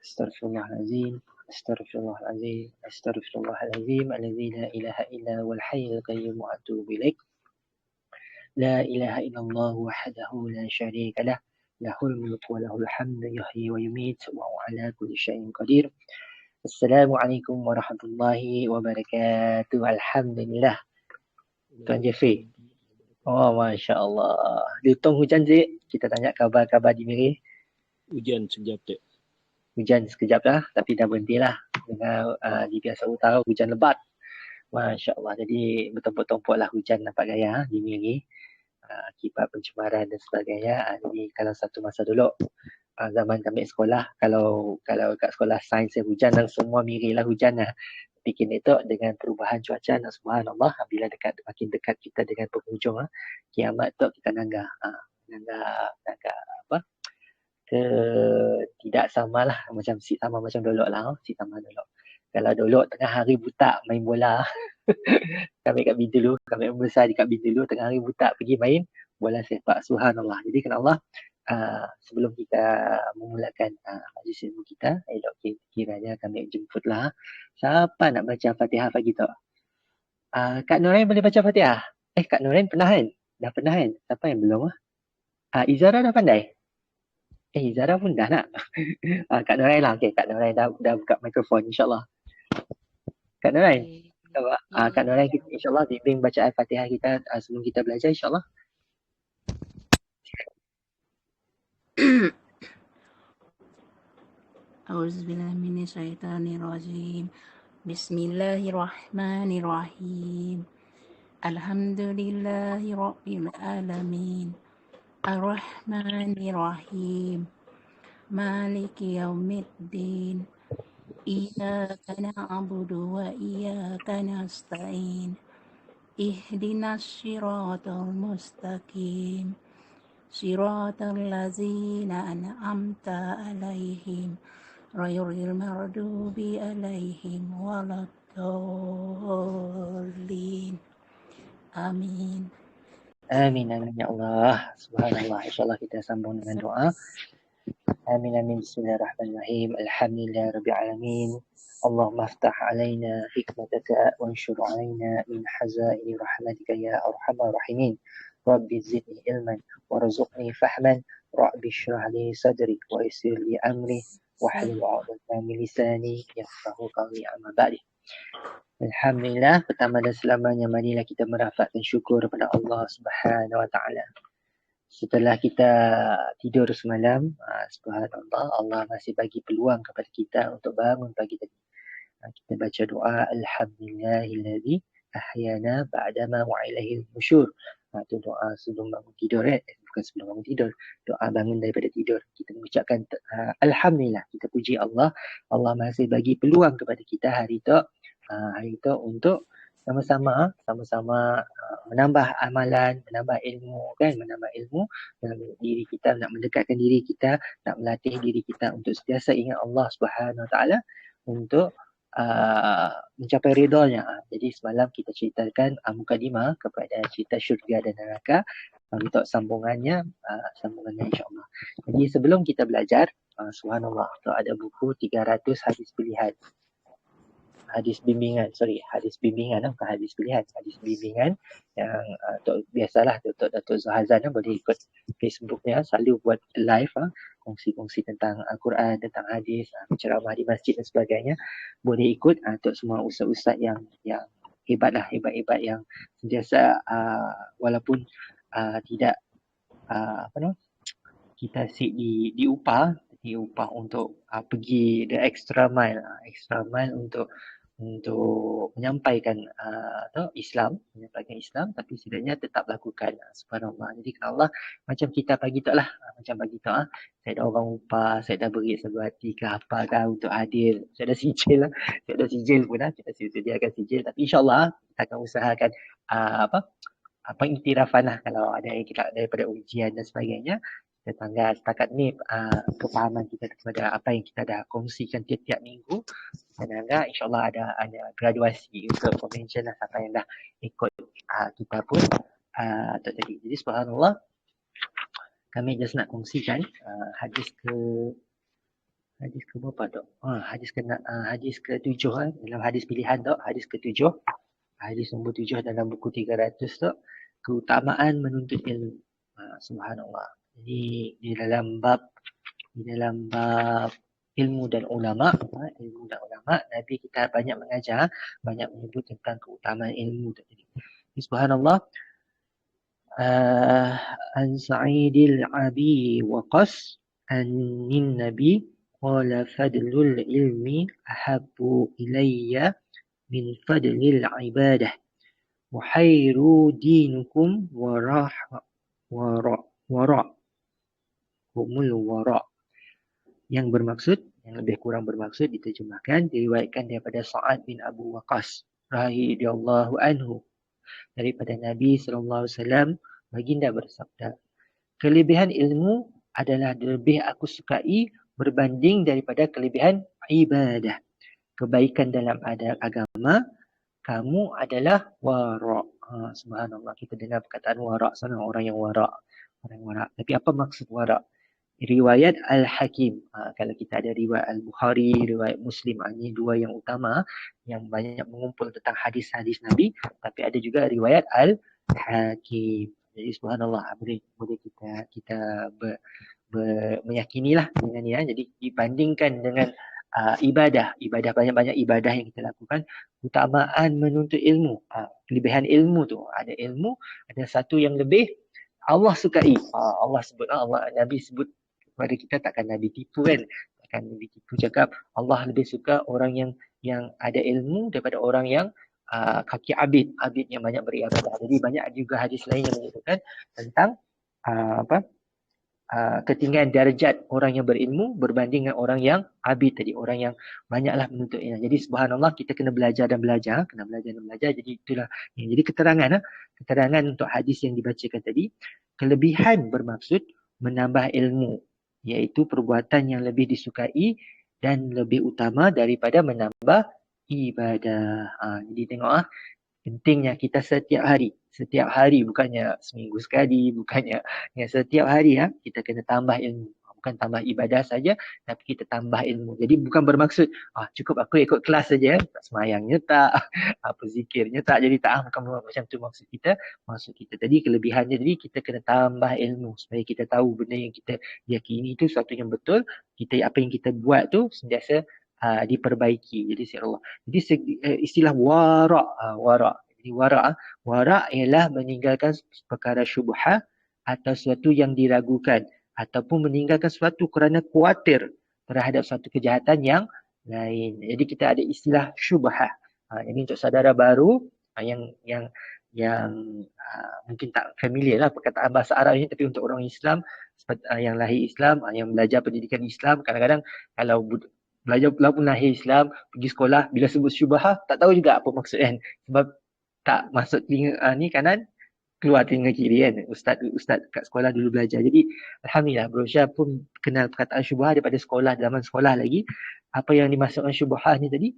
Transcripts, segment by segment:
Astaghfirullahalazim. Astaghfirullahalazim. Astaghfirullahalazim. Alladzi la ilaha illa huwal hayyul qayyum wa atubu ilaik. La ilaha illallah wahdahu la syarika lah. Lahul mulku wa lahul hamdu yuhyi wa yumiit wa huwa ala kulli syai'in qadir. Assalamualaikum warahmatullahi wabarakatuh. Alhamdulillah. Tuan Jeffrey. Oh, Masya Allah. Dihitung hujan je. Kita tanya khabar-khabar di Miri. Hujan sekejap tak? Hujan sekejap dah, tapi dah berhentilah. Dengan di biasa utara hujan lebat. Masya Allah. Jadi betul-betul lah hujan nampak gaya di Miri. Akibat pencemaran dan sebagainya. Jadi kalau satu masa dulu, zaman kami sekolah, kalau kat sekolah sains hujan dan semua Miri lah hujan lah. Tapi kini tu dengan perubahan cuaca, subhanallah, bila makin dekat kita dengan penghujung kiamat tu kita nanggah apa? Tidak sama lah macam sama macam dulu lah, sama dulu. Kalau dulu tengah hari buta main bola, kami kat Bintulu, kami membesar di kat Bintulu, tengah hari buta pergi main bola sepak, subhanallah. Jadi kan Allah, sebelum kita memulakan majlis ilmu kita, elok kiranya kami jemputlah siapa nak baca Fatihah pagi tu. Kak Norain boleh baca Fatihah? Kak Norain pernah kan? Dah pernah kan? Siapa yang belum? Izara dah pandai? Izara pun dah nak. Kak Norain lah. Okay, Kak Norain dah buka mikrofon, insyaAllah. Kak Norain. Kak Norain, insyaAllah bimbing bacaan Fatihah kita sebelum kita belajar, insyaAllah. Auzubillahiminasyaitanirrajim. Bismillahirrahmanirrahim. Alhamdulillahi rabbil alamin. Ar-Rahmanirrahim. Maliki yaumiddin. Iyyaka na'budu wa iyyaka nasta'in. Ihdinas siratal mustaqim. Siratal ladzina an'amta 'alaihim ghairil maghdubi 'alaihim waladdallin. Amin. Amin, amin ya Allah. Subhanallah. InsyaAllah kita sambung dengan doa. Amin, amin. Bismillahirrahmanirrahim. Alhamdulillah Rabbil Alamin. Allahumma aftah alaina hikmataka wa anshur alaina min hazaini rahmatika ya arhamar rahimin. Rabbi zidni ilman warzuqni fahman. Rabbi shrah li sadri wa yassir li amri wahlul 'uqdatam min lisani yafqahu qawli, amma ba'du. Alhamdulillah, pertama dan selamanya marilah kita merafakkan syukur kepada Allah Subhanahu wa taala. Setelah kita tidur semalam, subhanallah, Allah masih bagi peluang kepada kita untuk bangun pagi tadi. Kita baca doa Alhamdulillahilladzi ahyana ba'dama wa ilaihil nusyur. Itu doa sebelum bangun tidur, bukan sebelum bangun tidur, doa bangun daripada tidur. Kita mengucapkan Alhamdulillah, kita puji Allah. Allah masih bagi peluang kepada kita hari itu untuk sama-sama menambah amalan, menambah ilmu dalam diri kita, nak mendekatkan diri kita, nak melatih diri kita untuk sentiasa ingat Allah Subhanahu Wa Taala untuk mencapai ridha-Nya. Jadi semalam kita ceritakan mukadimah kepada cerita syurga dan neraka. Untuk sambungannya insya-Allah. Jadi sebelum kita belajar, subhanallah, tu ada buku 300 hadis pilihan. Hadis bimbingan bukan hadis pilihan, hadis bimbingan yang biasalah Datuk Zuhazan boleh ikut Facebooknya, selalu buat live kongsi-kongsi tentang Al-Quran, tentang hadis, ceramah di masjid dan sebagainya. Boleh ikut untuk semua ustaz-ustaz yang hebat yang sentiasa walaupun tidak kita diupah untuk pergi the extra mile untuk menyampaikan Islam, tapi setidaknya tetap lakukan, subhanallah. Jadi Allah macam kita pagi tu lah, saya dah orang upah, saya dah beri sebati ke apa kan untuk adil, saya dah sijil pun kita sediakan sijil, tapi insyaAllah kita akan usahakan pengiktirafan lah kalau ada yang kita daripada ujian dan sebagainya. Tetangga setakat ni kefahaman kita kepada apa yang kita dah kongsikan tiap-tiap minggu. Dan insyaAllah ada graduasi untuk convention lah, siapa yang dah ikut kita pun tadi. Jadi subhanallah, kami just nak kongsikan hadis ke Hadis ke berapa tu? Hadis ke-7 dalam hadis pilihan tu, hadis ke-7. Hadis nombor 7 dalam buku 300 tu, keutamaan menuntut ilmu. Subhanallah. Jadi di dalam bab ilmu dan ulama, Nabi kita banyak mengajar, banyak menyebut tentang keutamaan ilmu tadi. Subhanallah. An Sa'idil Abi Waqas an Nabi qala fadlul ilmi ahabbu ilayya min fadlil ibadah wa khairu dinukum wara' yang bermaksud, yang lebih kurang bermaksud diterjemahkan, diriwayatkan daripada Sa'ad bin Abu Waqqas radhiyallahu anhu daripada Nabi SAW. Baginda bersabda, kelebihan ilmu adalah lebih aku sukai berbanding daripada kelebihan ibadah. Kebaikan dalam agama kamu adalah wara'. Subhanallah, kita dengar perkataan wara' sana, orang yang wara'. Tapi apa maksud wara'? Riwayat Al-Hakim. Kalau kita ada riwayat Al-Bukhari, riwayat Muslim, ini dua yang utama yang banyak mengumpul tentang hadis-hadis Nabi. Tapi ada juga riwayat Al-Hakim. Jadi subhanallah, boleh kita meyakinilah dengan ni. Jadi dibandingkan dengan ibadah banyak-banyak ibadah yang kita lakukan, keutamaan menuntut ilmu, kelebihan ilmu tu, ada ilmu, ada satu yang lebih Allah sukai. Allah sebut, Nabi sebut kepada kita, takkan Nabi tipu kan, takkan Nabi tipu cakap Allah lebih suka orang yang ada ilmu daripada orang yang kaki abid yang banyak beribadah. Jadi banyak juga hadis lain yang menyebutkan tentang ketinggian darjat orang yang berilmu berbanding dengan orang yang abid tadi, orang yang banyaklah menuntut ilmu. Jadi subhanallah, kita kena belajar dan belajar. Jadi itulah. Jadi keterangan untuk hadis yang dibacakan tadi, kelebihan bermaksud menambah ilmu, iaitu perbuatan yang lebih disukai dan lebih utama daripada menambah ibadah. Jadi tengok pentingnya kita setiap hari, bukannya seminggu sekali, bukannya setiap hari kita kena tambah ilmu. Bukan tambah ibadah saja, tapi kita tambah ilmu. Jadi bukan bermaksud cukup aku ikut kelas saja, tak semayangnya tak, apa zikirnya tak, jadi tak, bukan macam tu maksud kita. Maksud kita tadi kelebihannya, jadi kita kena tambah ilmu supaya kita tahu benda yang kita yakini itu sesuatu yang betul. Apa yang kita buat tu sentiasa diperbaiki. Jadi Allah. Jadi istilah wara'. Jadi wara' ialah meninggalkan perkara syubhah atau sesuatu yang diragukan, ataupun meninggalkan sesuatu kerana khawatir terhadap suatu kejahatan yang lain. Jadi kita ada istilah syubhah. Ini untuk saudara baru yang mungkin tak familiar lah perkataan bahasa Arab ini, tapi untuk orang Islam yang lahir Islam, yang belajar pendidikan Islam, kadang-kadang kalau belajar pun lahir Islam, pergi sekolah, bila sebut syubhah tak tahu juga apa maksud kan, sebab tak masuk telinga ni kanan, keluar telinga kiri kan. Ustaz kat sekolah dulu belajar. Jadi alhamdulillah, Bro Syah pun kenal perkataan syubhah daripada sekolah, zaman sekolah lagi. Apa yang dimaksudkan syubhah ni tadi,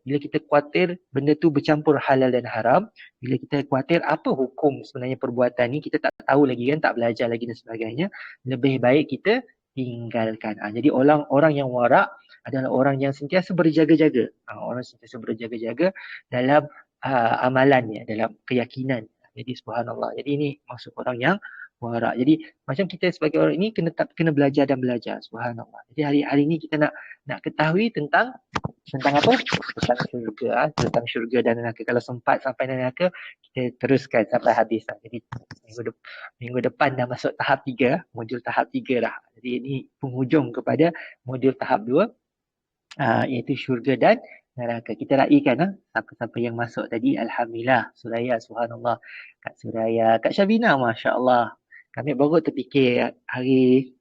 bila kita khawatir benda tu bercampur halal dan haram, bila kita khawatir apa hukum sebenarnya perbuatan ni, kita tak tahu lagi kan, tak belajar lagi dan sebagainya, lebih baik kita tinggalkan. Jadi orang yang wara' adalah orang yang sentiasa berjaga-jaga. Orang sentiasa berjaga-jaga dalam amalannya, dalam keyakinan. Jadi subhanallah. Jadi ini maksud orang yang wara'. Jadi macam kita sebagai orang ini kena belajar dan belajar. Subhanallah. Jadi hari ini kita nak ketahui tentang apa? Tentang syurga dan neraka. Kalau sempat sampai neraka, kita teruskan sampai habis. Jadi minggu depan dah masuk tahap 3, modul tahap 3 dah. Jadi ini penghujung kepada modul tahap 2, iaitu syurga dan neraka. Kita raikan siapa-siapa yang masuk tadi. Alhamdulillah. Suraya, subhanallah. Kak Suraya, Kak Syabina, Masya Allah. Kami baru terfikir hari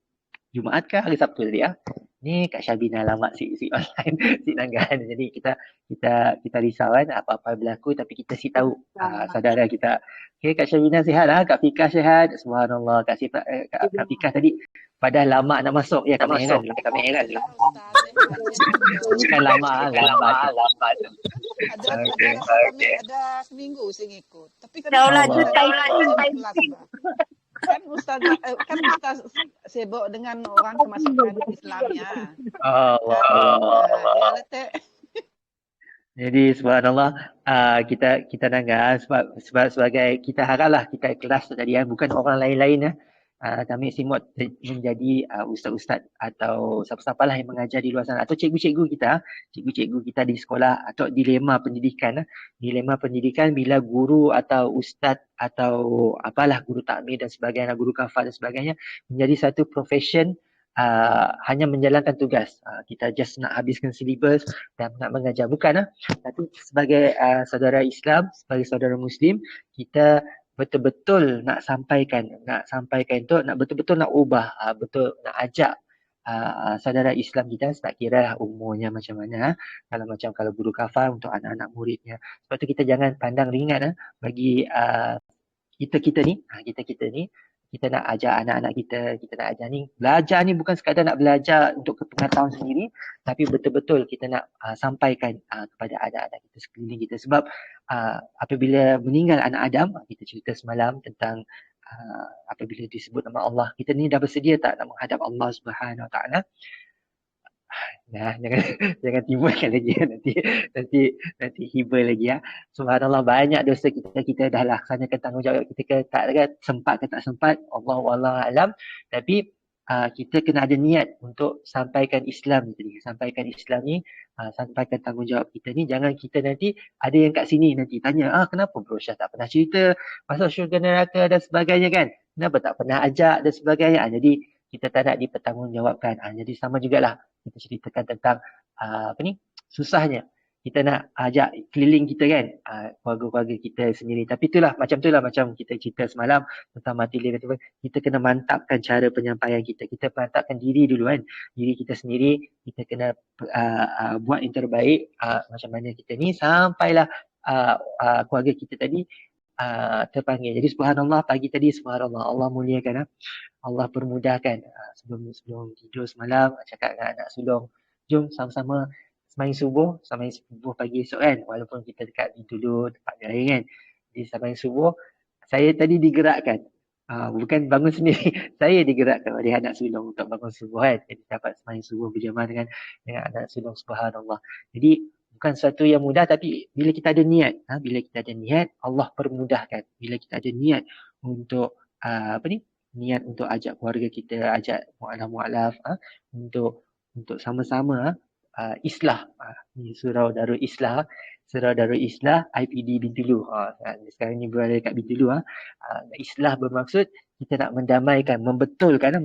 Jumaat ke hari Sabtu tadi Ni Kak Syabina alamat si online, si Nanggahan. Jadi kita risau kan apa-apa berlaku, tapi kita si tahu saudara kita. Okay, Kak Syabina sihat Kak Fikah sihat. Subhanallah. Kak Fikah tadi padahal lama nak masuk. Ya, kami heran. Bukan lama. Ada seminggu saya ngikut. Tapi kalau lanjut kan Ustaz sibuk dengan orang kemasukan Islam ya. Allah, Ya letak. Jadi subhanallah, kita nanggah sebab sebagai kita haraplah kita ikhlas tadi bukan orang lain-lain kami semua menjadi ustaz-ustaz atau siapa-siapalah yang mengajar di luar sana atau cikgu-cikgu kita di sekolah atau dilema pendidikan bila guru atau ustaz atau apalah guru takmir dan sebagainya, guru kafar dan sebagainya menjadi satu profession hanya menjalankan tugas. Kita just nak habiskan syllabus dan nak mengajar. Bukan tapi sebagai saudara Islam, sebagai saudara Muslim, kita betul-betul nak sampaikan tu, nak betul-betul nak ubah, betul nak ajak saudara Islam kita, tak kira umurnya macam mana. Kalau guru kafar untuk anak-anak muridnya. Sebab tu kita jangan pandang ringan bagi kita ni, kita nak ajar anak-anak kita nak ajar ni. Belajar ni bukan sekadar nak belajar untuk kepengetahuan sendiri, tapi betul-betul kita nak sampaikan kepada anak-anak kita sekeliling kita. Sebab apabila meninggal anak Adam, kita cerita semalam tentang apabila disebut nama Allah, kita ni dah bersedia tak nak menghadap Allah Subhanahu Wa Taala? Jangan timbulkan lagi nanti hibur lagi Subhanallah, banyak dosa kita dah laksanakan tanggungjawab kita tak sempat ke tak sempat, Allahu alam, tapi kita kena ada niat untuk sampaikan Islam ni, sampaikan tanggungjawab kita ni. Jangan kita nanti ada yang kat sini nanti tanya, kenapa Bro Syah tak pernah cerita pasal syurga neraka dan sebagainya kan, kenapa tak pernah ajak dan sebagainya. Jadi kita tak nak dipertanggungjawabkan. Jadi sama jugalah kita ceritakan tentang susahnya kita nak ajak keliling kita kan, keluarga-keluarga kita sendiri. Tapi macam kita cerita semalam tentang mati lirik, kita kena mantapkan cara penyampaian kita mantapkan diri dulu kan, diri kita sendiri. Kita kena buat yang terbaik macam mana kita ni sampailah keluarga kita tadi terpanggil. Jadi subhanallah, pagi tadi subhanallah, Allah muliakan, Allah permudahkan. Sebelum tidur semalam, cakap dengan anak sulung, jom sama-sama sembahyang subuh pagi esok kan, walaupun kita dekat Bintulu, tempat lain kan. Jadi sembahyang subuh, saya tadi digerakkan, bukan bangun sendiri, saya digerakkan oleh anak sulung untuk bangun subuh kan. Jadi dapat sembahyang subuh berjamaah dengan anak sulung, subhanallah. Jadi bukan sesuatu yang mudah, tapi bila kita ada niat, Allah permudahkan. Bila kita ada niat untuk niat untuk ajak keluarga kita, ajak mu'alaf untuk sama-sama islah. Ni surau Darul Islah IPD Bintulu. Sekarang ni berada dekat Bintulu. Islah bermaksud kita nak mendamaikan, membetulkan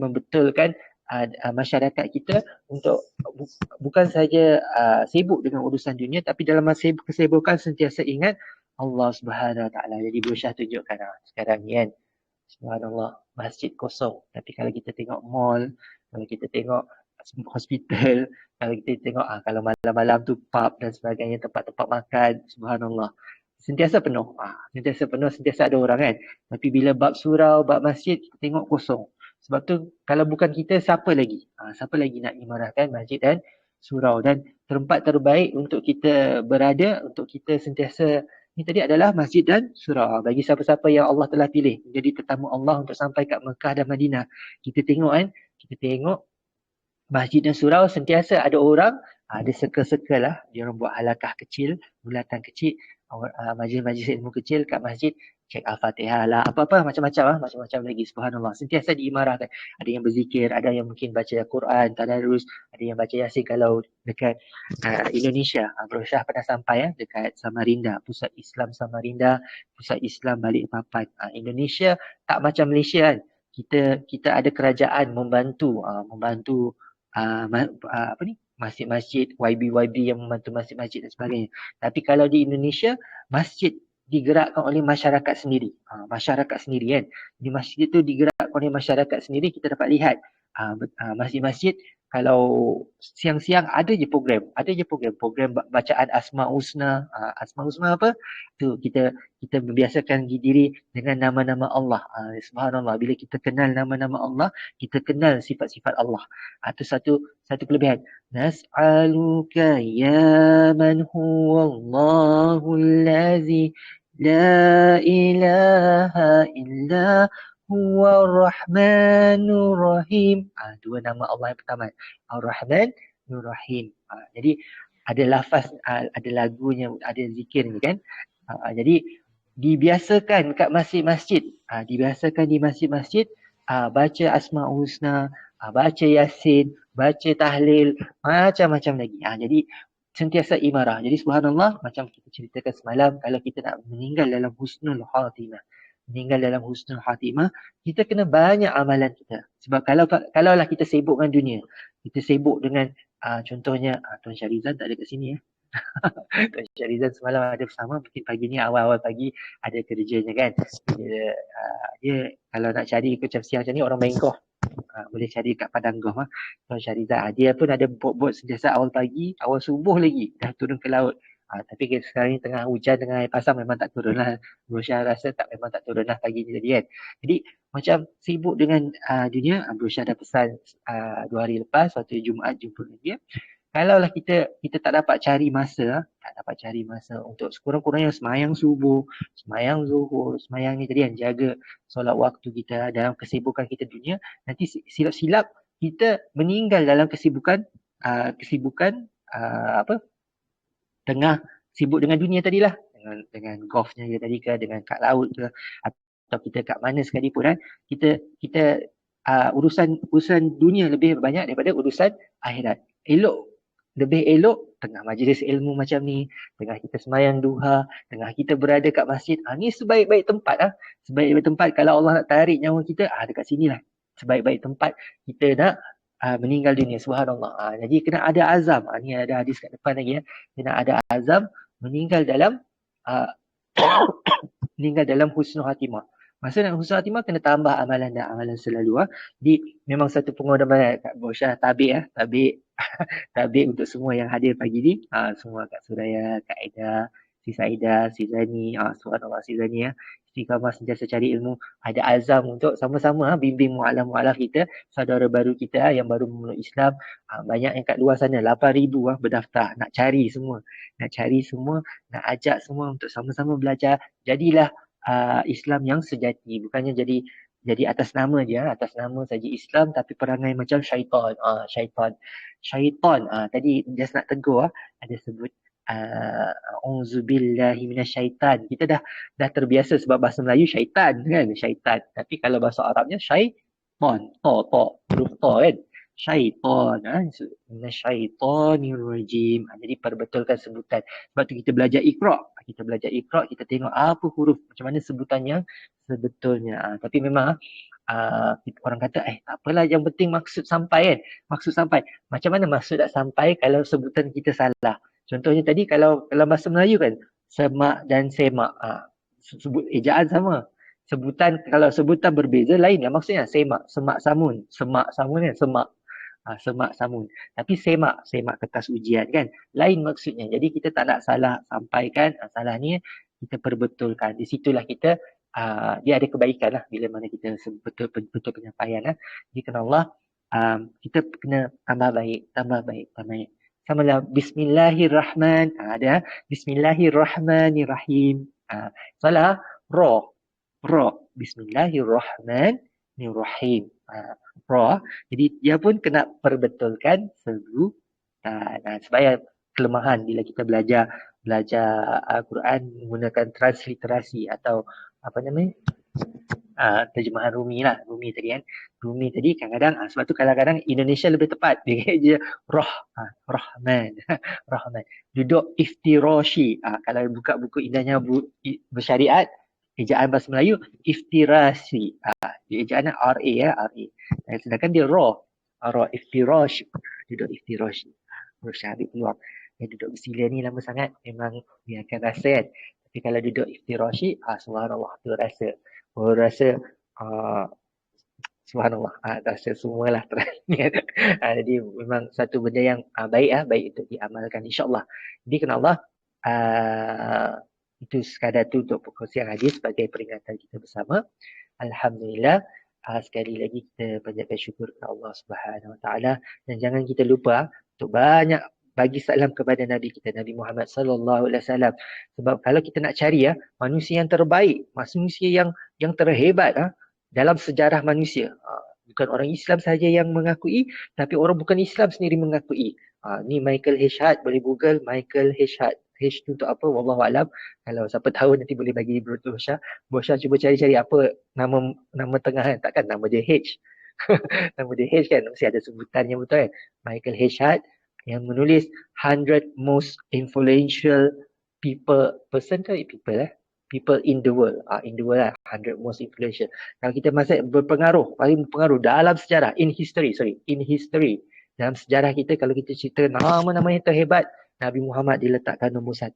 masyarakat kita untuk bukan saja sibuk dengan urusan dunia, tapi dalam masa kesibukan sentiasa ingat Allah Subhanahu Wa Taala. Jadi Bro Syah tunjukkan sekarang ni kan, subhanallah, masjid kosong. Tapi kalau kita tengok mall, kalau kita tengok hospital, kalau kita tengok kalau malam-malam tu pub dan sebagainya, tempat-tempat makan, subhanallah, sentiasa penuh, sentiasa ada orang kan. Tapi bila bab surau, bab masjid, kita tengok kosong. Sebab tu kalau bukan kita, siapa lagi nak imarahkan masjid dan surau. Dan tempat terbaik untuk kita berada, untuk kita sentiasa ni tadi adalah masjid dan surau. Bagi siapa-siapa yang Allah telah pilih menjadi tetamu Allah untuk sampai kat Mekah dan Madinah, kita tengok masjid dan surau sentiasa ada orang, ada circle-circle lah, dia orang buat halakah kecil, bulatan kecil, majlis-majlis ilmu kecil kat masjid, cek Al-Fatihah lah, apa-apa macam-macam lagi, subhanallah, sentiasa diimarahkan. Ada yang berzikir, ada yang mungkin baca Quran, tadarus, ada yang baca Yasin. Kalau dekat Indonesia, Bro Syah pernah sampai dekat Samarinda, Pusat Islam Samarinda, Pusat Islam Balikpapan. Indonesia tak macam Malaysia kan. Kita ada kerajaan membantu masjid-masjid, YB yang membantu masjid-masjid dan sebagainya. Tapi kalau di Indonesia, masjid digerakkan oleh masyarakat sendiri. Kan. Di masjid itu digerakkan oleh masyarakat sendiri. Kita dapat lihat masjid-masjid, kalau siang-siang ada je program bacaan Asma Husna. Asma Husna apa? Tu kita membiasakan diri dengan nama-nama Allah. Subhanallah, bila kita kenal nama-nama Allah, kita kenal sifat-sifat Allah. Itu satu kelebihan. Nas'aluka ya man huwallahu allazi la ilaha illa Huwarrahmanur Rahim. Dua nama Allah yang pertama. Ar-Rahman, Nur-Rahim. Jadi ada lafaz, ada lagunya, ada zikir ni kan. Jadi dibiasakan kat masjid-masjid. Dibiasakan di masjid-masjid baca Asmaul Husna, baca Yasin, baca tahlil, macam-macam lagi. Jadi sentiasa imarah. Jadi subhanallah, macam kita ceritakan semalam, kalau kita nak meninggal dalam husnul khatimah, kita kena banyak amalan kita. Sebab kalaulah kita sibuk dengan dunia, kita sibuk dengan contohnya Tuan Syarizan tak ada kat sini ya. Tuan Syarizan semalam ada bersama, mungkin pagi ni awal-awal pagi ada kerjanya kan. Dia kalau nak cari macam siang macam ni orang Bangkok, boleh cari kat Padang Goh. Tuan Syarizan dia pun ada bot-bot sentiasa awal pagi, awal subuh lagi dah turun ke laut. Tapi sekarang ni tengah hujan, tengah air pasang, memang tak turun lah. Bro Syah rasa memang tak turun lah pagi ni tadi kan. Jadi macam sibuk dengan dunia, Bro Syah dah pesan 2 hari lepas, waktu Jumaat jumpa dengan dia. Kalaulah kita tak dapat cari masa untuk sekurang-kurangnya semayang subuh, semayang zuhur, semayang ni tadi kan, jaga solat waktu kita dalam kesibukan kita dunia, nanti silap-silap kita meninggal dalam kesibukan tengah sibuk dengan dunia tadilah, dengan golfnya dia tadi ke, dengan kat laut ke, atau kita kat mana sekalipun kan, kita urusan dunia lebih banyak daripada urusan akhirat. Lebih elok tengah majlis ilmu macam ni, tengah kita semayang duha, tengah kita berada kat masjid. Ni sebaik-baik tempat sebaik-baik tempat kalau Allah nak tarik nyawa kita, dekat sinilah sebaik-baik tempat kita nak meninggal dunia. Subhanallah. Jadi kena ada azam. Ni ada hadis kat depan lagi ya. Kena ada azam meninggal dalam meninggal dalam husnul khatimah. Maksudnya husnul khatimah kena tambah amalan dan amalan selalu. Jadi memang satu pengorbanan kat Bro Syah, tabik tabik untuk semua yang hadir pagi ni. Semua Kak Suraya, Kak Aida, si Saida, si Zani, subhanallah si Zani ya. Istiqamah sentiasa cari ilmu, ada azam untuk sama-sama bimbing mu'alaf-mu'alaf kita, saudara baru kita yang baru memeluk Islam. Banyak yang kat luar sana, 8,000 berdaftar, nak cari semua, nak ajak semua untuk sama-sama belajar. Jadilah Islam yang sejati, bukannya jadi atas nama dia, atas nama saja Islam tapi perangai macam syaitan. Syaitan tadi just nak tegur, ada sebut auzubillahi minasyaitan. Kita dah terbiasa sebab bahasa Melayu syaitan kan, syaitan. Tapi kalau bahasa Arabnya syaitan, huruf ta kan, syaitan, minasyaitanir rajim. Jadi perbetulkan sebutan. Sebab tu kita belajar Iqra, kita tengok apa huruf, macam mana sebutan yang sebetulnya. Tapi memang orang kata tak apalah, yang penting maksud sampai kan. Maksud sampai. Macam mana maksud tak sampai kalau sebutan kita salah? Contohnya tadi kalau bahasa Melayu kan, semak dan semak, sebut ejaan sama. Kalau sebutan berbeza lain lah maksudnya. Semak, semak samun kan, semak samun. Tapi semak kertas ujian kan, lain maksudnya. Jadi kita tak nak salah sampaikan, salah ni kita perbetulkan. Di situlah kita dia ada kebaikan lah bila mana kita betul penyampaian. Jadi kena Allah, kita kena tambah baik. Samalah Bismillahirrahmanirrahim. Bismillahirrahmanirrahim. Salah ra. Bismillahirrahmanirrahim. Ra. Jadi dia pun kena perbetulkan sebutan. Supaya kelemahan bila kita belajar Al-Quran menggunakan transliterasi atau terjemahan Rumi tadi kan. Rumi tadi kadang-kadang, sebab tu kadang-kadang Indonesia lebih tepat. Dia je Rahman. Duduk iftirashi. Kalau buka buku indahnya bersyariat, ejaan bahasa Melayu iftirasi. Ejaannya RA RA. Sedangkan dia ra iftirash. Duduk iftirashi. Bersyariat keluar. Duduk bersila ni lama sangat, memang dia akan rasa kan. Tapi kalau duduk iftirashi, subhanallah tu rasa subhanallah, rasa semualah terang. Jadi memang satu benda yang baik untuk diamalkan insya-Allah. Jadi kena Allah, itu sekadar tu untuk perkongsian hadis sebagai peringatan kita bersama. Alhamdulillah, sekali lagi kita panjatkan syukur kepada Allah Subhanahu Wa Taala, dan jangan kita lupa untuk banyak bagi salam kepada Nabi kita, Nabi Muhammad sallallahu alaihi wasallam. Sebab kalau kita nak cari manusia yang terbaik, manusia yang terhebat, dalam sejarah manusia. Bukan orang Islam saja yang mengakui, tapi orang bukan Islam sendiri mengakui. Ni Michael H. Hart, boleh Google Michael H. Hart. H tu untuk apa? Wallahualam. Kalau siapa tahu nanti boleh bagi Bro Syah. Bro Syah cuba cari-cari apa nama tengah kan. Takkan nama dia H. Nama dia H kan. Mesti ada sebutan yang betul kan. Michael H. Hart yang menulis 100 most influential people in the world. In the world lah. 100 most influential. Kalau kita masih paling berpengaruh dalam sejarah, in history. Dalam sejarah kita, kalau kita cerita nama-nama yang terhebat, Nabi Muhammad diletakkan nombor 1.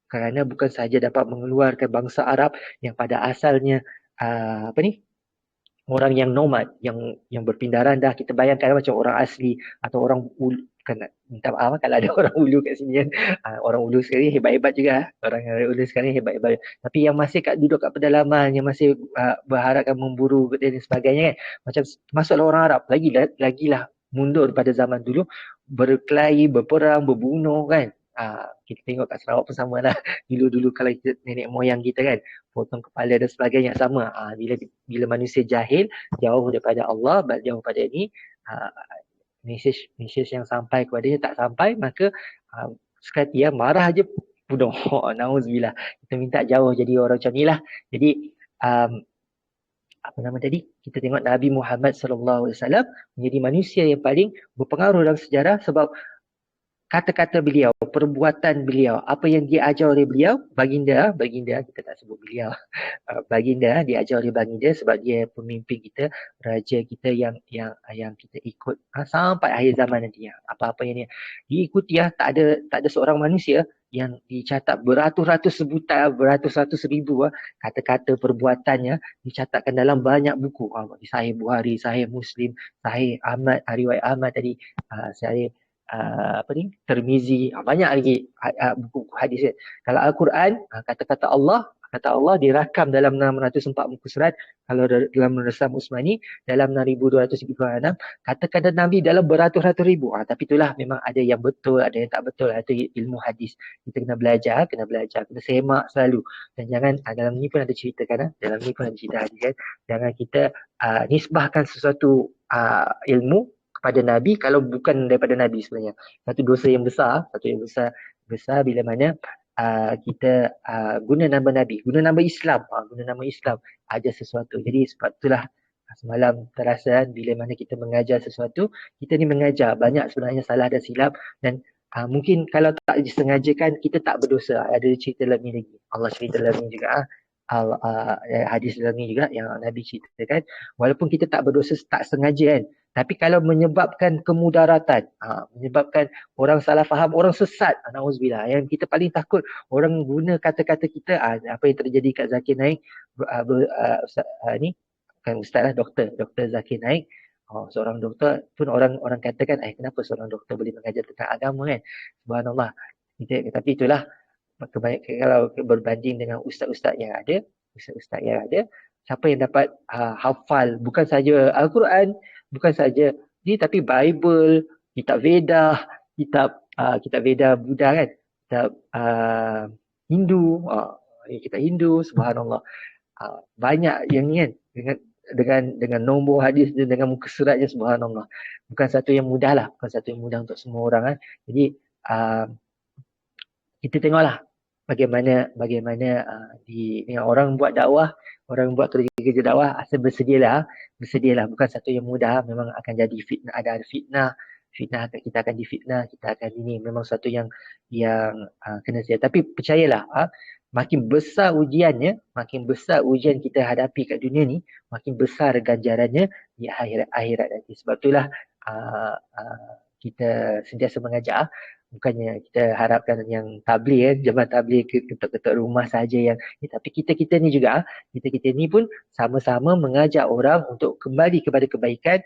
Kerana bukan sahaja dapat mengeluarkan bangsa Arab yang pada asalnya orang yang nomad, yang berpindah randah. Kita bayangkan macam orang asli atau orang minta maaf kalau ada orang ulu kat sini kan. Orang ulu sekarang hebat-hebat juga. Orang ulu sekarang hebat-hebat. Tapi yang masih duduk kat pedalaman, yang masih berharapkan memburu dan sebagainya kan. Macam masuklah orang Arab. Lagilah mundur pada zaman dulu. Berkelahi, berperang, berbunuh kan. Kita tengok kat Sarawak pun sama lah. Dulu-dulu kalau kita, nenek moyang kita kan, potong kepala dan sebagainya sama. Bila manusia jahil, jauh daripada Allah, jauh pada ini, mesej yang sampai kepadanya tak sampai, maka sekali dia marah aja bunuh. Nauzubillah. Kita minta jauh jadi orang macam inilah. Jadi apa nama tadi? Kita tengok Nabi Muhammad SAW menjadi manusia yang paling berpengaruh dalam sejarah sebab kata-kata beliau, perbuatan beliau, apa yang dia ajar oleh beliau, baginda kita tak sebut beliau, baginda diajar oleh baginda sebab dia pemimpin kita, raja kita yang kita ikut sampai akhir zaman nanti. Apa-apa yang dia diikuti, tak ada seorang manusia yang dicatat beratus-ratus sebutan, beratus-ratus ribu kata-kata perbuatannya dicatatkan dalam banyak buku. Sahih Bukhari, Sahih Muslim, Sahih Ahmad, riwayat Ahmad tadi, Sahih Tirmizi, banyak lagi buku-buku hadis. Kalau Al-Quran, kata Allah dirakam dalam 604 muka surat. Kalau dalam Resam Usmani dalam 6236, kata-kata Nabi dalam beratus-ratus ribu. Tapi itulah memang ada yang betul, ada yang tak betul. Itu ilmu hadis. Kita kena belajar, kena semak selalu. Dan jangan, dalam ni pun ada ceritakan, dalam ni pun ada cerita hadis kan. Jangan kita nisbahkan sesuatu ilmu pada Nabi kalau bukan daripada Nabi sebenarnya. Satu dosa yang besar bila mana kita guna nama Nabi, guna nama Islam, ajar sesuatu. Jadi sebab itulah semalam terasa bila mana kita mengajar sesuatu, kita ni mengajar banyak sebenarnya salah dan silap, dan mungkin kalau tak disengajakan kita tak berdosa. Ada cerita dalam ni lagi. Allah cerita dalam ni juga. Hadis dalam ni juga yang Nabi ceritakan, walaupun kita tak berdosa, tak sengaja kan, tapi kalau menyebabkan kemudaratan, menyebabkan orang salah faham, orang sesat, nauzubillah, yang kita paling takut orang guna kata-kata kita, apa yang terjadi kat Zakir Naik, ni kan ustaz lah, Dr. Zakir Naik, seorang doktor pun orang katakan, kenapa seorang doktor boleh mengajar tentang agama kan, subhanallah. Tapi itulah, kalau berbanding dengan ustaz-ustaz yang ada, siapa yang dapat hafal bukan saja Al-Quran, bukan saja ni, tapi Bible, kitab Veda, kitab Veda Buddha kan, kitab Hindu, kitab Hindu, subhanallah. Banyak yang ni kan, dengan nombor hadis dan dengan muka suratnya, subhanallah. Bukan satu yang mudah lah, bukan satu yang mudah untuk semua orang kan. Jadi kita tengoklah bagaimana orang buat dakwah, orang buat kerja dakwah, asal bersedialah, bukan satu yang mudah. Memang akan jadi fitnah, ada fitnah, kita akan difitnah, kita akan ini, memang satu yang kena sedia. Tapi percayalah, makin besar ujiannya, makin besar ujian kita hadapi kat dunia ni, makin besar ganjarannya di akhirat nanti. Sebab itulah kita sentiasa mengajak, bukannya kita harapkan yang tabligh kan, jemaah tabligh ketuk-ketuk rumah saja yang ni, tapi kita ni juga, kita ni pun sama-sama mengajak orang untuk kembali kepada kebaikan,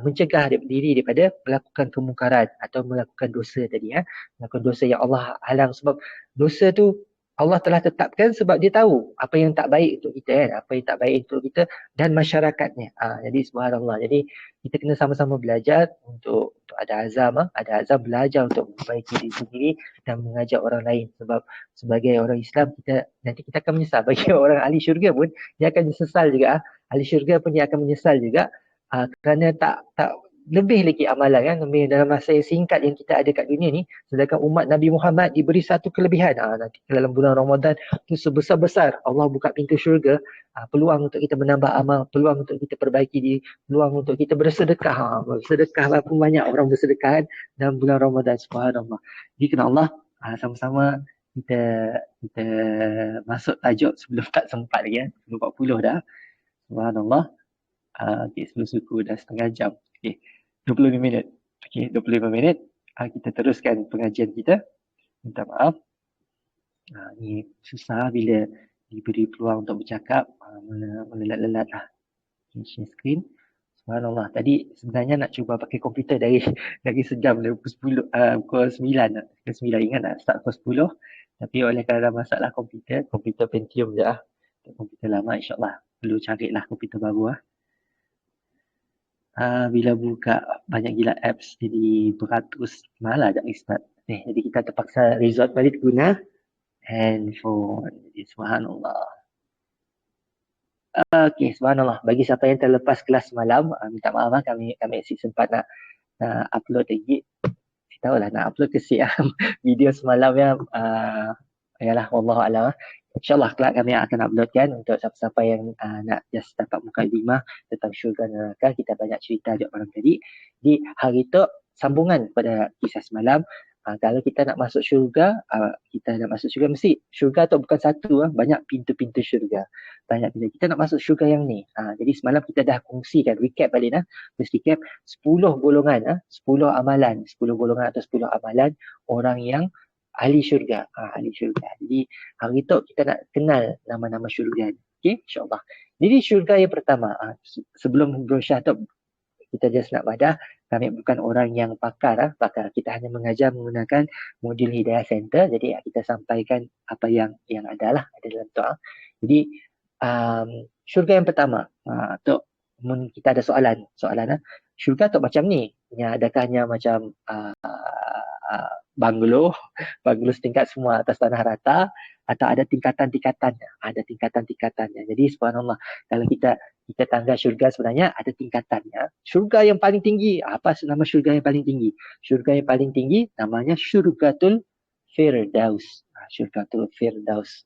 mencegah diri daripada melakukan kemungkaran atau melakukan dosa tadi, melakukan dosa yang Allah halang. Sebab dosa tu Allah telah tetapkan sebab dia tahu apa yang tak baik untuk kita kan, apa yang tak baik untuk kita dan masyarakatnya. Jadi subhanallah. Jadi kita kena sama-sama belajar untuk ada azam, ada azam belajar untuk memperbaiki diri sendiri dan mengajak orang lain. Sebab sebagai orang Islam kita nanti kita akan menyesal. Bagi orang ahli syurga pun dia akan menyesal juga. Ahli syurga pun dia akan menyesal juga kerana tak lebih lagi amalan kan, lebih dalam masa yang singkat yang kita ada kat dunia ni, sedangkan umat Nabi Muhammad diberi satu kelebihan. Nanti dalam bulan Ramadan tu sebesar-besar Allah buka pintu syurga, peluang untuk kita menambah amal, peluang untuk kita perbaiki diri, peluang untuk kita bersedekah. Bersedekah berapa banyak orang bersedekah dalam bulan Ramadan, subhanallah. Jadi kena Allah sama-sama kita masuk tajuk sebelum tak sempat lagi kan, 40 dah. Subhanallah. Okay, sebelum suku dah setengah jam. Okay, 25 minit. Okay, 25 minit. Kita teruskan pengajian kita. Minta maaf. Ni susah bila diberi peluang untuk bercakap. Melelat-lelat lah. Share screen. Subhanallah. Tadi sebenarnya nak cuba pakai komputer dari sejam. Dari pukul 9. Pukul 9 ingat nak start pukul 10. Tapi oleh kerana masalah komputer Pentium je lah. Komputer lama insyaAllah. Perlu carilah komputer baru lah. Bila buka banyak gila apps jadi beratus malah tak start. Jadi kita terpaksa resort balik guna handphone. Jadi subhanallah. Okay, subhanallah. Bagi siapa yang terlepas kelas malam, minta maaf kami asyik sempat nak upload lagi. Saya tahulah nak upload ke siang video semalam ya. Yalah, wallahualam. InsyaAllah kelak kami akan uploadkan untuk siapa-siapa yang nak just dapat mukadimah tentang syurga dan neraka. Kita banyak cerita juga malam tadi. Di hari itu sambungan pada kisah semalam. Kalau kita nak masuk syurga, mesti syurga tu bukan satu, banyak pintu-pintu syurga. Banyak pintu. Kita nak masuk syurga yang ni. Jadi semalam kita dah kongsikan, recap balik Terus recap 10 golongan, 10 amalan, 10 golongan atau 10 amalan orang yang ahli syurga. Ahli syurga. Jadi hari itu kita nak kenal nama-nama syurga ni. Okay, insyaAllah. Jadi syurga yang pertama, sebelum brosyah tu kita just nak badah, kami bukan orang yang pakar. Kita hanya mengajar menggunakan modul Hidayah Center. Jadi kita sampaikan apa yang ada dalam tu. Jadi syurga yang pertama, tu kita ada soalan. Syurga tu macam ni. Adakah hanya macam banglo setingkat semua atas tanah rata, atau ada tingkatan-tingkatannya. Jadi subhanallah, kalau kita tangga syurga sebenarnya ada tingkatannya. Syurga yang paling tinggi, apa nama syurga yang paling tinggi? Syurga yang paling tinggi namanya Syurgatul Firdaus. Syurgatul Firdaus.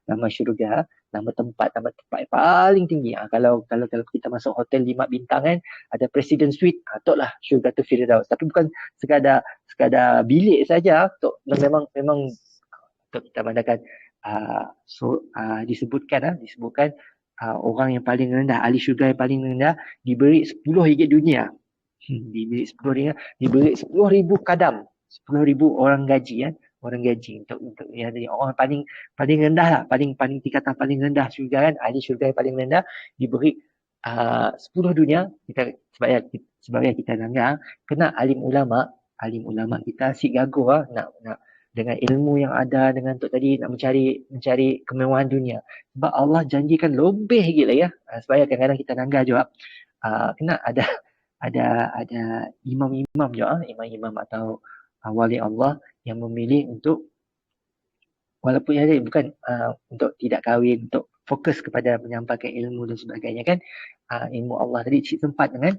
Nama syurga, nama tempat yang paling tinggi. Kalau kita masuk hotel 5 bintang kan, ada President Suite, lah Syurgatul Firdaus. Tapi bukan sekadar bilik saja. Memang untuk kita mandakan disebutkan orang yang paling rendah, ahli syurga yang paling rendah diberi 10 ringgit dunia. Diberi 10 ringgit, diberi 10,000 kadam. 10,000 orang gaji orang gaji untuk yang orang paling rendah lah, paling tingkatan paling rendah syurga kan, ahli syurga yang paling rendah diberi 10 dunia. Sebabnya kita dengar kena alim ulama kita si gaguh nak dengan ilmu yang ada, dengan untuk tadi nak mencari kemewahan dunia. Sebab Allah janjikan lebih gila ya. Sebab kadang-kadang kita nanggar juga kena ada imam-imam juga, imam-imam atau wali Allah yang memilih untuk walaupun bukan untuk tidak kahwin, untuk fokus kepada menyampaikan ilmu dan sebagainya kan. Ilmu Allah tadi sempat dengan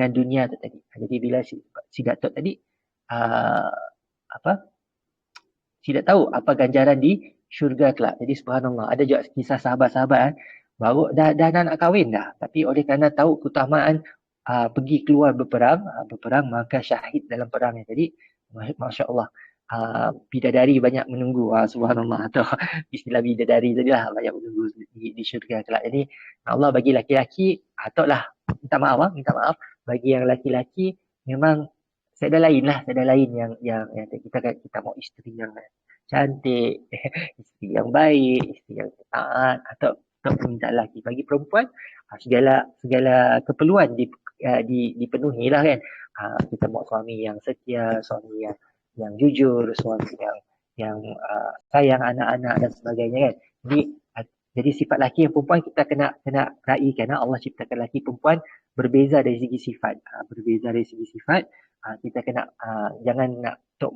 dunia tu tadi. Jadi bila si Datuk tadi tidak tahu apa ganjaran di syurga kelak. Jadi subhanallah, ada juga kisah sahabat-sahabat baru dah nak kahwin dah, tapi oleh kerana tahu keutamaan pergi keluar berperang maka syahid dalam perangnya. Jadi masya-Allah, bidadari banyak menunggu, subhanallah, atau istilah bidadari tadilah banyak menunggu di syurga kelak. Jadi Allah bagi laki-laki ataulah minta maaf bagi yang laki-laki memang saya ada lain yang kita mau isteri yang cantik, isteri yang baik, isteri yang taat, atau minta lelaki. Bagi perempuan segala keperluan dipenuhi lah kan. Kita mau suami yang setia, suami yang jujur, suami sayang anak-anak dan sebagainya kan. Jadi sifat lelaki dan perempuan kita kena raikan. Allah ciptakan lelaki perempuan berbeza dari segi sifat. Berbeza dari segi sifat. Kita kena jangan nak tok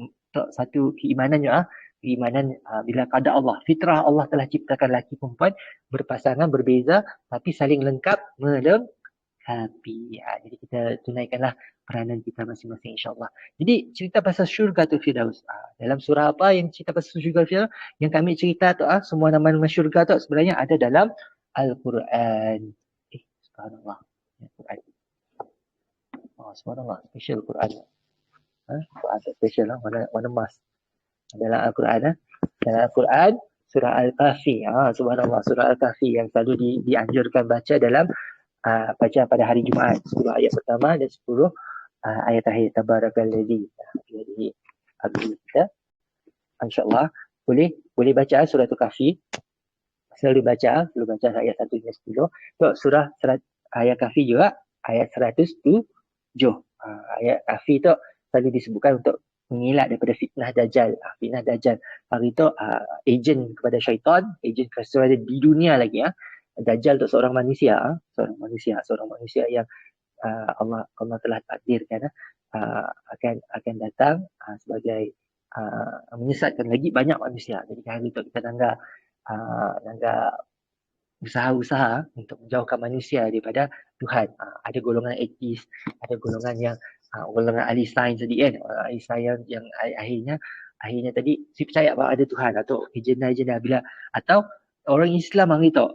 satu keimanan juga. Keimanan bila qada Allah, fitrah Allah telah ciptakan lelaki perempuan berpasangan berbeza tapi saling lengkap melengkapi. Jadi kita tunaikanlah peranan kita masing-masing insya-Allah. Jadi cerita pasal syurga tu Firdaus. Dalam surah apa yang cerita pasal syurga Firdaus? Yang kami cerita tu semua nama-nama syurga tu sebenarnya ada dalam Al-Quran. Subhanallah. Al-Quran. Subhanallah, special Quran. Quran special lah, warna emas. Dalam Al-Quran dalam Al-Quran surah Al-Kahfi. Subhanallah, surah Al-Kahfi yang selalu dianjurkan baca dalam bacaan pada hari Jumaat. 10 ayat pertama dan 10 ayat akhir. Tabarakalladzi. Jadi kita insya-Allah boleh baca surah Al-Kahfi. Selalu baca ayat 1 hingga 10. Untuk surah ayat Kahfi juga ayat 107. Ayat Kahfi tu selalu disebutkan untuk mengelak daripada fitnah Dajjal. Fitnah Dajjal. Hari itu ejen kepada syaitan, ejen kepada di dunia lagi. Dajjal tu seorang manusia yang Allah telah takdirkan akan datang sebagai menyesatkan lagi banyak manusia. Jadi hari itu kita nanggap usaha-usaha untuk menjauhkan manusia daripada Tuhan. Ada golongan ateis, ada golongan yang golongan ahli sains tadi kan, ahli sains yang akhirnya tadi si percaya bahawa ada Tuhan atau agenda bila atau orang Islam hari tu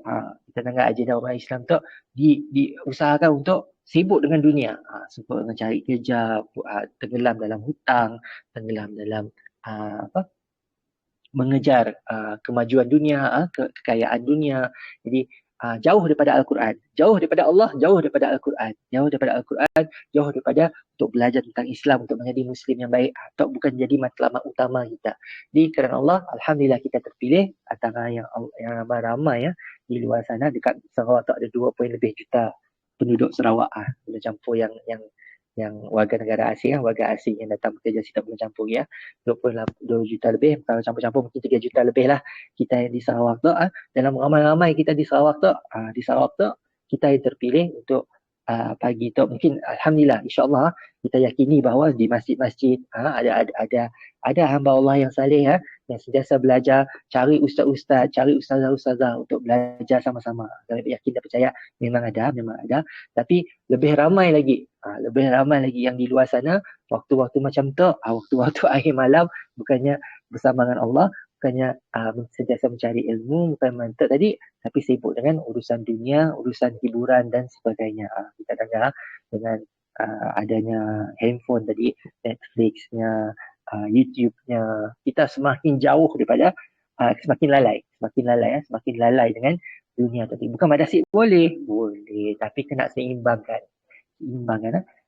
kita tengok agenda orang Islam tu diusahakan untuk sibuk dengan dunia, sibuk dengan cari kerja, tenggelam dalam hutang, tenggelam dalam mengejar kemajuan dunia, kekayaan dunia. Jadi jauh daripada Al-Quran, jauh daripada Allah, jauh daripada Al-Quran, jauh daripada untuk belajar tentang Islam, untuk menjadi Muslim yang baik, atau bukan jadi matlamat utama kita. Jadi kerana Allah, Alhamdulillah kita terpilih antara yang ramai di luar sana. Dekat Sarawak tu ada 2 lebih juta penduduk Sarawak, boleh campur yang warga negara asing, warga asing yang datang bekerja kita boleh campur 22 juta lebih. Kalau campur-campur mungkin 3 juta lebih lah kita yang di Sarawak tu. Dalam ramai-ramai kita di Sarawak tu, kita yang terpilih untuk pagi tu. Mungkin Alhamdulillah, insyaAllah kita yakini bahawa di masjid-masjid ada hamba Allah yang saleh yang sentiasa belajar, cari ustaz-ustaz, cari ustazah-ustazah untuk belajar sama-sama. Kalau yakin dan percaya memang ada. Tapi lebih ramai lagi yang di luar sana waktu-waktu macam tu, waktu-waktu akhir malam, bukannya bersama dengan Allah, bukannya sentiasa mencari ilmu, bukan mantap tadi, tapi sibuk dengan urusan dunia, urusan hiburan dan sebagainya. Kita dengar dengan adanya handphone tadi, Netflixnya, YouTube-nya, kita semakin jauh daripada semakin lalai dengan dunia tadi. Bukan madrasah boleh, tapi kena seimbangkan.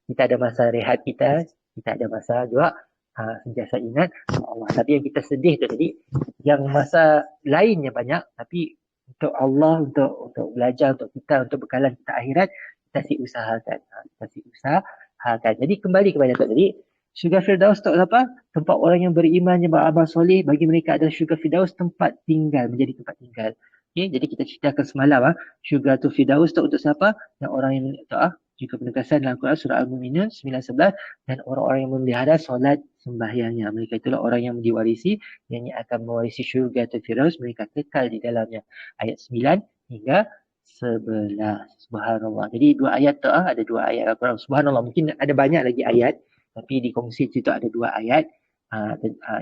Kita ada masa rehat kita ada masa juga sentiasa ingat Allah. Tapi yang kita sedih tu tadi, yang masa lainnya banyak, tapi untuk Allah, untuk belajar, untuk kita, untuk bekalan kita akhirat, kita usahakan. Jadi kembali kepada tadi, syurga Firdaus tu apa? Tempat orang yang beriman, yang beramal soleh, bagi mereka adalah syurga Firdaus tempat tinggal, menjadi tempat tinggal. Okay, jadi kita ceritakan semalam syurga tu Firdaus tu untuk siapa? Yang orang yang taat juga penegasan dalam Quran surah Al-Mu'minun 9:11, dan orang-orang yang memelihara solat sembahyangnya, mereka itulah orang yang diwarisi, yang akan mewarisi syurga tu Firdaus, mereka kekal di dalamnya. Ayat 9 hingga 11. Subhanallah. Jadi 2 ayat tu ada 2 ayat Al-Quran. Subhanallah, mungkin ada banyak lagi ayat, tapi di kongsi itu ada 2 ayat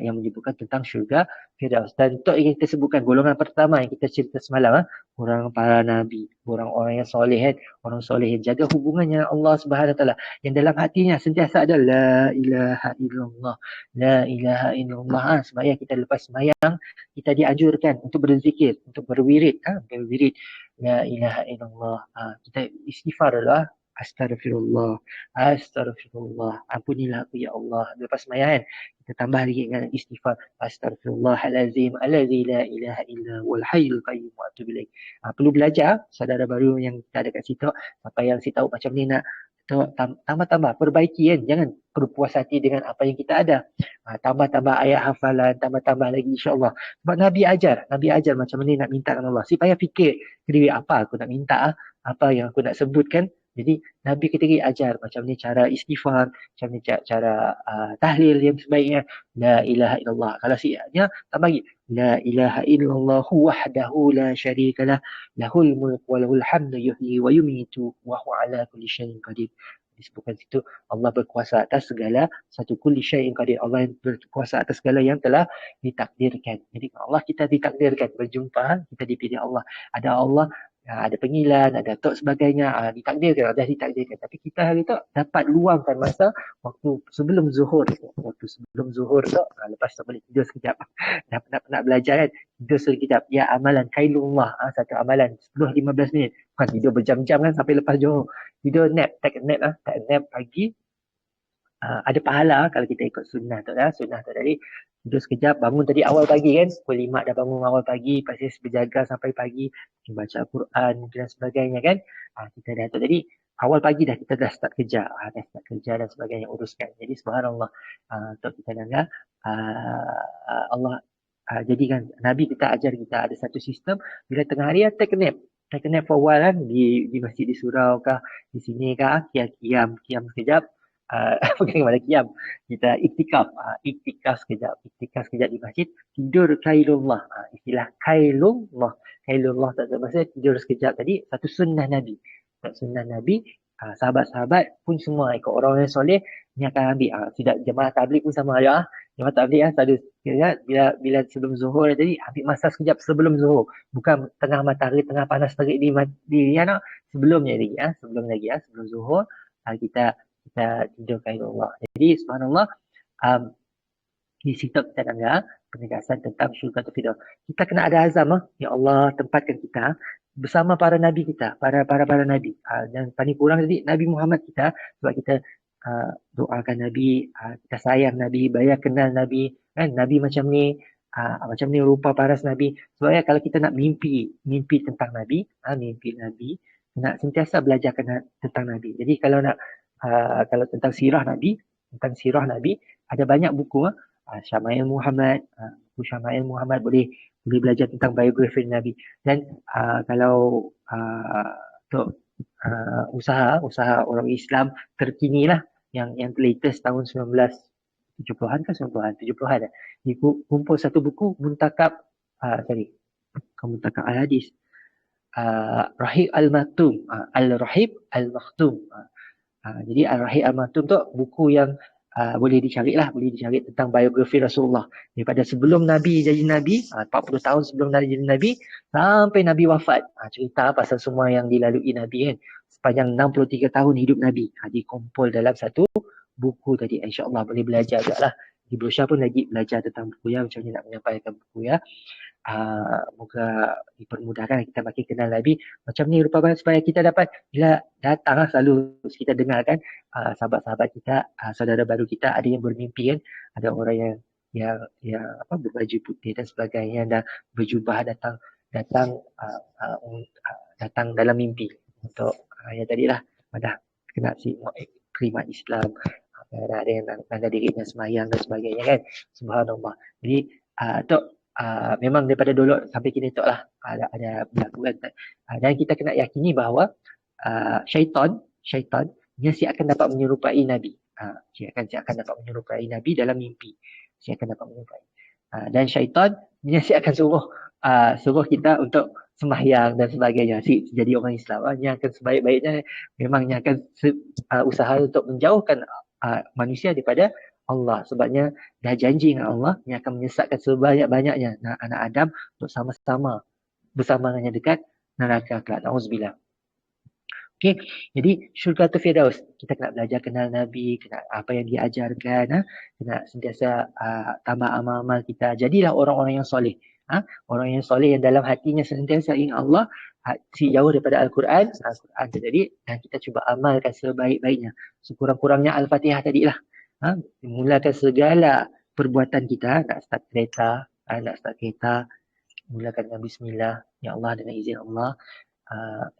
yang menyebutkan tentang syurga Firdaus. Dan untuk yang kita sebutkan golongan pertama yang kita cerita semalam, orang para nabi, orang-orang yang soleh, orang soleh yang jaga hubungannya Allah Subhanahu Taala, yang dalam hatinya sentiasa ada la ilaha illallah, la ilaha illallah. Sembahyang kita, lepas sembahyang kita dianjurkan untuk berzikir, untuk berwirid, berwirid la ilaha illallah. Kita istighfar lah, Astaghfirullah, ampunilah aku ya Allah. Lepas sembahyang kita tambah lagi dengan istighfar, Astaghfirullahalazim alladzi la ilaha illa huwal hayyul qayyum wa atubu ilaih. Perlu belajar saudara baru yang kita ada kat situ, apa yang si tahu macam ni nak tambah-tambah, perbaiki kan. Jangan berpuas hati dengan apa yang kita ada. Tambah-tambah ayat hafalan, tambah-tambah lagi insya-Allah. Sebab Nabi ajar macam mana nak minta dengan Allah. Si payah fikir diri apa aku nak minta, apa yang aku nak sebutkan. Jadi Nabi kita ajar macam ni cara istighfar, macam ni cara tahlil yang sebaiknya. La ilaha illallah. Kalau siapnya tambah lagi. La ilaha illallah wahdahu la syarikalah lahul mulk wa lahul hamdu yuhyi wa yumitu wa huwa ala kulli syai'in qadir. Disebutkan situ Allah berkuasa atas segala satu kulli syai'in qadir. Allah yang berkuasa atas segala yang telah ditakdirkan. Jadi Allah kita ditakdirkan berjumpa, kita dipilih Allah. Ada Allah, ada panggilan, ada tok sebagainya, ditakdirkan, dah ditakdirkan. Tapi kita hari tu dapat luangkan masa waktu sebelum zuhur. Waktu sebelum zuhur tu, lepas tu boleh tidur sekejap. nak belajar kan, tidur sekejap. Ya amalan kailullah, satu amalan 10-15 minit. Bukan tidur berjam-jam kan sampai lepas zuhur. Tidur nap, take a nap pagi. Ada pahala kalau kita ikut sunnah tu lah. Sunnah tu tadi tidur sekejap, bangun tadi awal pagi kan, pukul 5 dah bangun awal pagi, pasti berjaga sampai pagi, baca Al-Quran dan sebagainya kan. Kita dah tu tadi awal pagi dah kita dah start kerja, dan sebagainya uruskan. Jadi subhanallah, untuk kita dengar Allah jadikan Nabi kita ajar kita ada satu sistem bila tengah hari take a nap for a while kan, di masjid di surau kah, di sini kah, kiam sekejap. Bukan pada kiam, kita iktikaf sekejap di masjid, tidur kailullah. Istilah kailullah tak maksud tidur sekejap tadi satu sunnah Nabi. Sahabat-sahabat pun semua ikut orang yang soleh ni akan ambil. Tidak jemaah tabligh pun sama ya. Jemaah tabligh selalu bila sebelum zuhur tadi ambil masa sekejap sebelum zuhur, bukan tengah matahari tengah panas terik di sebelumnya lagi sebelum zuhur kita tidur kailullah. Jadi subhanallah, di situ kita dengar penegasan tentang syurgatul firdaus. Kita kena ada azam, ya Allah tempatkan kita bersama para nabi kita, para nabi. Dan paling kurang tadi Nabi Muhammad kita, sebab kita doakan Nabi, kita sayang Nabi, bayar kenal Nabi, kan? Nabi macam ni rupa paras Nabi. Sebab kalau kita nak mimpi tentang Nabi, mimpi Nabi, nak sentiasa belajar tentang Nabi. Jadi kalau kalau tentang sirah Nabi, ada banyak buku, Syama'il Muhammad, buku Syama'il Muhammad boleh belajar tentang biografi Nabi. Dan kalau untuk usaha orang Islam terkini lah, yang latest tahun 1970-an ke 70-an kumpul satu buku Muntakab Muntakab Al-Hadis, Rahib Al-Maktum, Al-Rahib Al-Maktum. Jadi Al-Rahib Al-Maktum tu buku yang boleh dicari tentang biografi Rasulullah daripada sebelum Nabi jadi Nabi, 40 tahun sebelum Nabi jadi Nabi sampai Nabi wafat. Cerita pasal semua yang dilalui Nabi kan, sepanjang 63 tahun hidup Nabi. Dikumpul dalam satu buku tadi. InsyaAllah boleh belajar juga lah. Di brosur pun lagi belajar tentang buku macam ni nak menyampaikan buku moga dipermudahkan kita makin kenal Nabi macam ni rupa-rupa, supaya kita dapat bila datang selalu kita dengarkan sahabat-sahabat kita, saudara baru kita ada yang bermimpi kan, ada orang yang berbaju putih dan sebagainya dan berjubah datang dalam mimpi untuk yang tadilah dah kena terima Islam, ada yang nanda dirinya semayang dan sebagainya kan. Subhanallah. Jadi memang daripada dulu sampai kini tu lah ada berlaku kan. Dan kita kena yakini bahawa syaitan dia akan dapat menyerupai Nabi. Dia akan dapat menyerupai Nabi dalam mimpi. Dia akan dapat menyerupai. Dan syaitan dia akan suruh kita untuk sembahyang dan sebagainya. Jadi orang Islam yang akan sebaik-baiknya memangnya akan usaha untuk menjauhkan manusia daripada Allah. Sebabnya dah janji dengan Allah yang akan menyesatkan sebanyak-banyaknya anak Adam untuk sama-sama bersama dengannya dekat neraka kelak. Auzubillah. Okey, jadi syurgatul firdaus kita kena belajar kenal Nabi, kena apa yang dia ajarkan, kena sentiasa tambah amal-amal kita. Jadilah orang-orang yang soleh. Orang yang soleh yang dalam hatinya sentiasa ingat Allah, jauh daripada Al-Quran tadi, dan kita cuba amalkan sebaik-baiknya. Sekurang-kurangnya Al-Fatihah tadilah. Mulakan segala perbuatan kita, nak start kereta, mulakan dengan bismillah, ya Allah, dengan izin Allah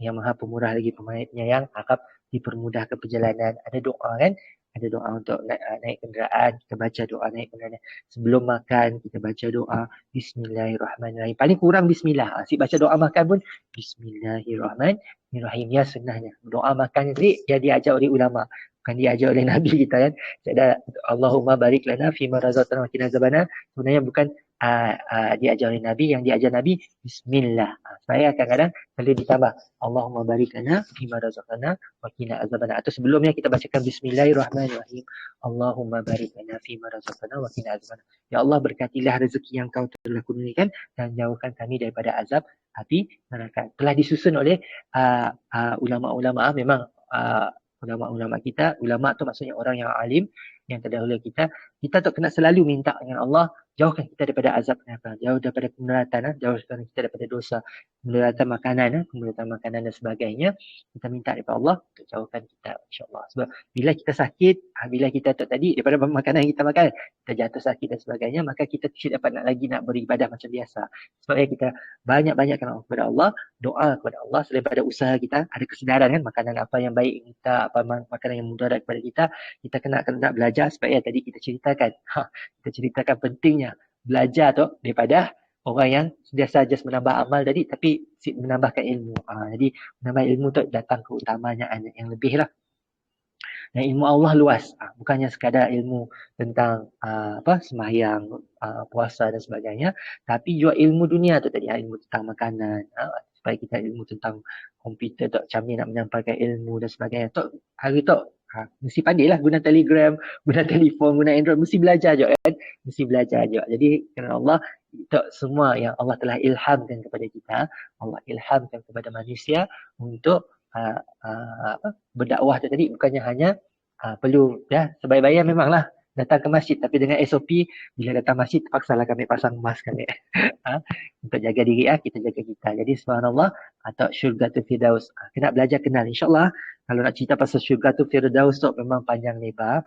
yang Maha Pemurah lagi Penyayang, harap dipermudahkan perjalanan. Ada doa kan, ada doa untuk naik kenderaan, kita baca doa naik kenderaan. Sebelum makan, kita baca doa Bismillahirrahmanirrahim. Paling kurang Bismillah. Asyik baca doa makan pun Bismillahirrahmanirrahim. Ya sunnahnya. Doa makan ni dia diajar oleh ulama. Bukan diajar oleh Nabi kita kan. Ada Allahumma barik lana fima razaqtana wa qina azabannar. Sebenarnya bukan diajar oleh Nabi. Yang diajar Nabi Bismillah. Saya kadang-kadang perlu ditambah Allahumma barik lana fima razaqtana wa qina azabannar. Atau sebelumnya kita bacakan Bismillahirrahmanirrahim. Allahumma barik lana fima razaqtana wa qina azabannar. Ya Allah, berkatilah rezeki yang kau telah kurniakan dan jauhkan kami daripada azab api neraka. Telah disusun oleh ulama-ulama. Memang ulama-ulama kita, ulama tu maksudnya orang yang alim yang terdahulu kita tu kena selalu minta dengan Allah, jauhkan kita daripada azab neraka, jauh daripada kemudaratan, jauhkan kita daripada dosa, kemudaratan makanan dan sebagainya. Kita minta daripada Allah untuk jauhkan kita, insya-Allah. Sebab bila kita sakit, bila kita tadi daripada makanan yang kita makan, kita jatuh sakit dan sebagainya, maka kita tidak dapat nak beribadah macam biasa. Sebab kita banyak-banyakkan kepada Allah, doa kepada Allah selain daripada usaha kita, ada kesedaran kan makanan apa yang baik kita, apa makanan yang mudarat kepada kita, kita kena belajar supaya tadi kita ceritakan. Kita ceritakan pentingnya belajar tu daripada orang yang sentiasa just menambah amal tadi tapi menambahkan ilmu. Jadi menambah ilmu tu datang keutamaannya yang lebih lah. Dan ilmu Allah luas. Bukannya sekadar ilmu tentang sembahyang, puasa dan sebagainya, tapi juga ilmu dunia tu tadi, ilmu tentang makanan, supaya kita ilmu tentang komputer tu, macam ni nak menyampaikan ilmu dan sebagainya. Tu hari tu mesti pandai lah guna Telegram, guna telefon, guna Android, mesti belajar je kan. Mesti belajar je. Jadi kerana Allah, itu semua yang Allah telah ilhamkan kepada kita, Allah ilhamkan kepada manusia untuk berdakwah tu tadi bukannya hanya perlu sebaik-baiknya memanglah datang ke masjid, tapi dengan SOP bila datang masjid terpaksalah kami pasang mask kami untuk jaga diri kita jaga kita. Jadi subhanallah, atau syurgatul firdaus, kena belajar kenal insya-Allah. Kalau nak cerita pasal syurgatul firdaus tu memang panjang lebar,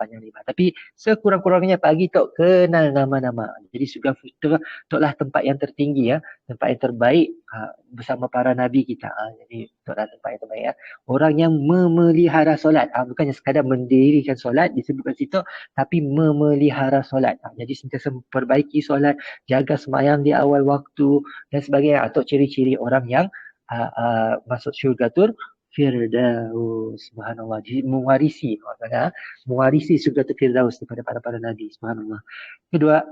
tapi sekurang-kurangnya pagi tu kenal nama-nama. Jadi syurgatul firdaus tu lah tempat yang tertinggi, tempat yang terbaik bersama para nabi kita. Jadi tu lah tempat yang terbaik. Orang yang memelihara solat, bukannya sekadar mendirikan solat disebutkan situ, tapi memelihara solat. Jadi sentiasa memperbaiki solat, jaga sembahyang di awal waktu dan sebagainya. Atau ciri-ciri orang yang masuk syurgatul firdaus. Subhanallah. Jadi mewarisi syurgatul firdaus daripada para nabi. Subhanallah.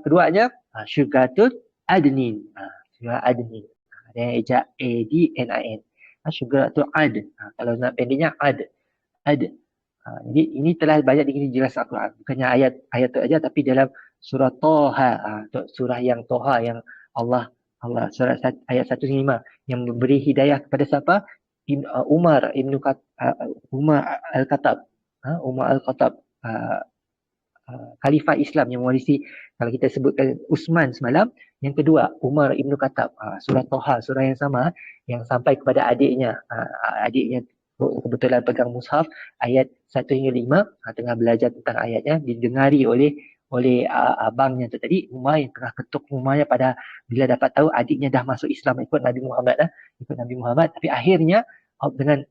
Keduanya syurgatul adnin. Syurgatul adnin. Ada ejak ADNIN. Syurgatul ad. Kalau nak pendeknya ad. Jadi ini telah banyak dijelaskan Al-Quran. Bukannya ayat tu aja, tapi dalam surah Toha, surah yang Toha yang Allah surah ayat 105 yang memberi hidayah kepada siapa? Umar Al-Khattab. Umar Al-Khattab, khalifah Islam yang mewarisi, kalau kita sebutkan Uthman semalam, yang kedua Umar Ibn Khattab. Surah Toha, surah yang sama yang sampai kepada adiknya kebetulan pegang mushaf ayat 1 hingga 5, tengah belajar tentang ayatnya, didengari oleh abangnya tu tadi, Umar yang tengah ketuk rumahnya pada bila dapat tahu adiknya dah masuk Islam ikut Nabi Muhammad, tapi akhirnya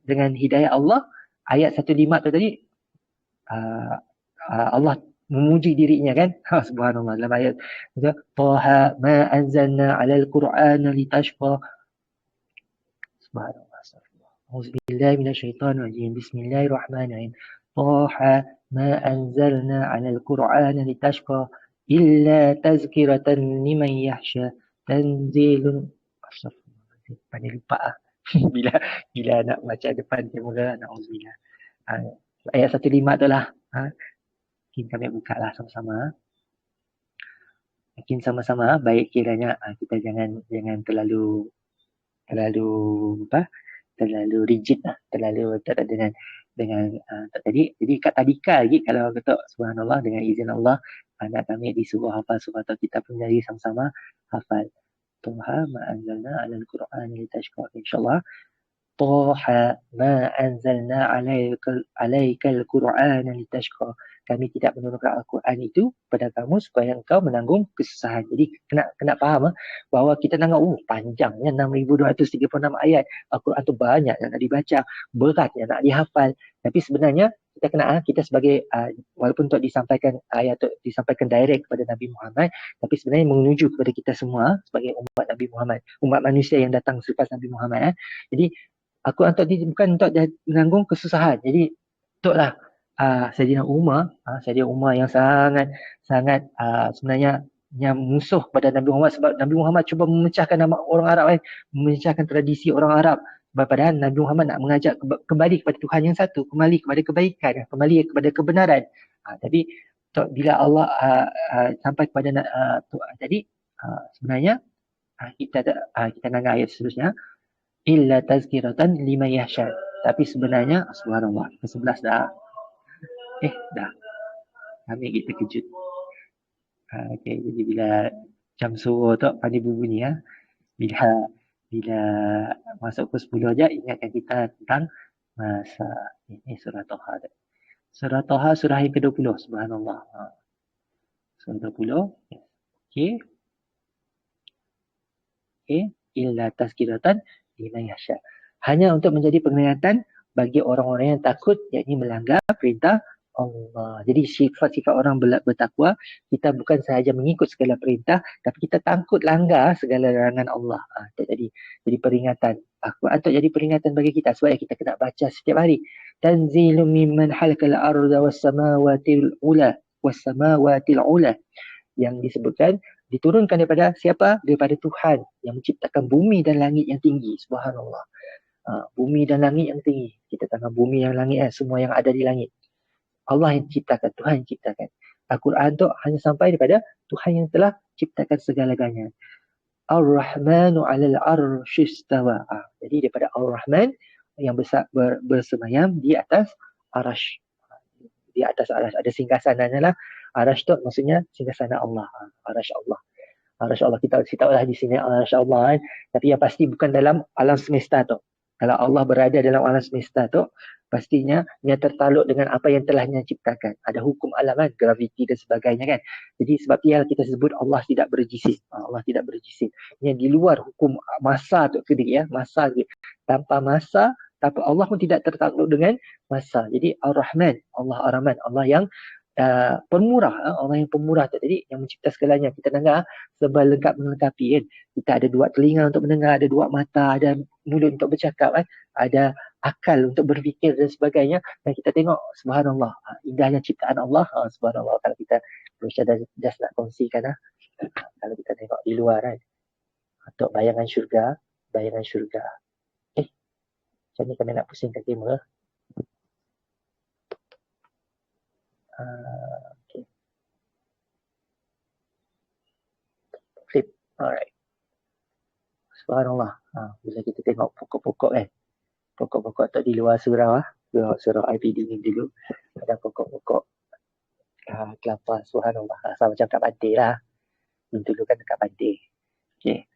dengan hidayah Allah, ayat 1:5 tu tadi Allah memuji dirinya kan. Subhanallah, dalam ayat Taha ma anzalna 'alal Qur'ana litashqa. Subhanallah. Auzubillahi minasyaitonir rajim. Bismillahirrahmanirrahim. Taha ma anzalna 'alal Qur'ana litashqa illa tazkiratan liman yakhsha tanzilun. Pandai lupa bila nak baca depan dia mula na'udzubillah. Ayat 1:5 tu lah. Mungkin kami buka lah sama-sama. Mungkin sama-sama baik kiranya kita jangan terlalu rigid lah, terlalu dengan tadi. Jadi kat tadika lagi kalau kata subhanallah, dengan izin Allah anak kami disuruh hafal surah atau kita pun jadi sama-sama hafal. Taha ma anzalna 'alal Qur'ani litashqa. Insyaallah. Taha ma anzalna 'alaikal Qur'ana litashqa. Kami tidak menurunkan Al-Quran itu pada kamu supaya engkau menanggung kesusahan. Jadi kena faham bahawa kita tengok panjangnya 6,236 ayat. Al-Quran tu banyak yang nak dibaca, berat yang nak dihafal. Tapi sebenarnya kita kena kita sebagai walaupun untuk disampaikan ayat disampaikan direct kepada Nabi Muhammad, tapi sebenarnya menuju kepada kita semua sebagai umat Nabi Muhammad, umat manusia yang datang selepas Nabi Muhammad. Jadi Al-Quran bukan untuk menanggung kesusahan. Jadi untuklah Sayyidina Umar yang sangat sebenarnya yang musuh pada Nabi Muhammad, sebab Nabi Muhammad cuba memecahkan nama orang Arab, memecahkan tradisi orang Arab. Padahal Nabi Muhammad nak mengajak kembali kepada Tuhan yang satu, kembali kepada kebaikan, kembali kepada kebenaran. Tapi bila Allah sampai kepada jadi sebenarnya kita dengar ayat seterusnya, illa tazkiratan liman yahsha. Tapi sebenarnya subhanallah, ke-11 dah. Dah. Kami kita kejut. Okey, jadi bila jam suruh tu pandai berbunyi bila masuk ke 10 aja ingatkan kita tentang masa ini surah Taha. Surah Taha surah yang ke-20, subhanallah. Surah 20. Okey. Illa tazkiratan liman yahsha. Hanya untuk menjadi peringatan bagi orang-orang yang takut, yakni melanggar perintah Allah. Jadi sifat-sifat orang bertakwa, kita bukan sahaja mengikut segala perintah, tapi kita takut langgar segala larangan Allah. Jadi peringatan. Atau jadi peringatan bagi kita sebab kita kena baca setiap hari. Tanzilum mimman halakal arda was samawatil ula yang disebutkan diturunkan daripada siapa? Daripada Tuhan yang menciptakan bumi dan langit yang tinggi. Subhanallah. Bumi dan langit yang tinggi. Kita tengah bumi yang langit, semua yang ada di langit. Allah yang ciptakan, Tuhan yang ciptakan. Al-Quran tu hanya sampai daripada Tuhan yang telah ciptakan segala-galanya. Ar-Rahmanu 'alal 'arsy istawa. Jadi daripada Ar-Rahman yang bersemayam di atas arasy. Di atas arasy ada singgasananya lah. Arasy tu maksudnya singgasana Allah. Arasy Allah. Arasy Allah kita tahulah di sini arasy Allah kan. Tapi yang pasti bukan dalam alam semesta tu. Kalau Allah berada dalam alam semesta tu, pastinya dia tertaluk dengan apa yang telah dia ciptakan. Ada hukum alam kan, graviti dan sebagainya kan. Jadi sebab dia kita sebut Allah tidak berjisim. Allah tidak berjisim. Yang di luar hukum masa tu sendiri masa tu. Tanpa masa, tanpa Allah pun tidak tertakluk dengan masa. Jadi Ar-Rahman, Allah Ar-Rahman, Allah yang pemurah, Allah yang pemurah tu. Jadi yang mencipta segalanya. Kita dengar sebab lengkap melengkapi kan. Kita ada dua telinga untuk mendengar, ada dua mata, ada mulut untuk bercakap kan. Ada akal untuk berfikir dan sebagainya. Dan kita tengok subhanallah, indahnya ciptaan Allah. Subhanallah, kalau kita just nak kongsikan kalau kita tengok di luar kan. Untuk bayangan syurga. Macam ni kami nak pusingkan kamera. Okay. Flip. Alright. Subhanallah. Bila kita tengok pokok-pokok kan. Pokok-pokok tu di luar surau surau IPD ni dulu. Ada pokok-pokok kelapa. Subhanallah. Rasa macam kat pantai lah. Bintulu kan dekat pantai. Okay.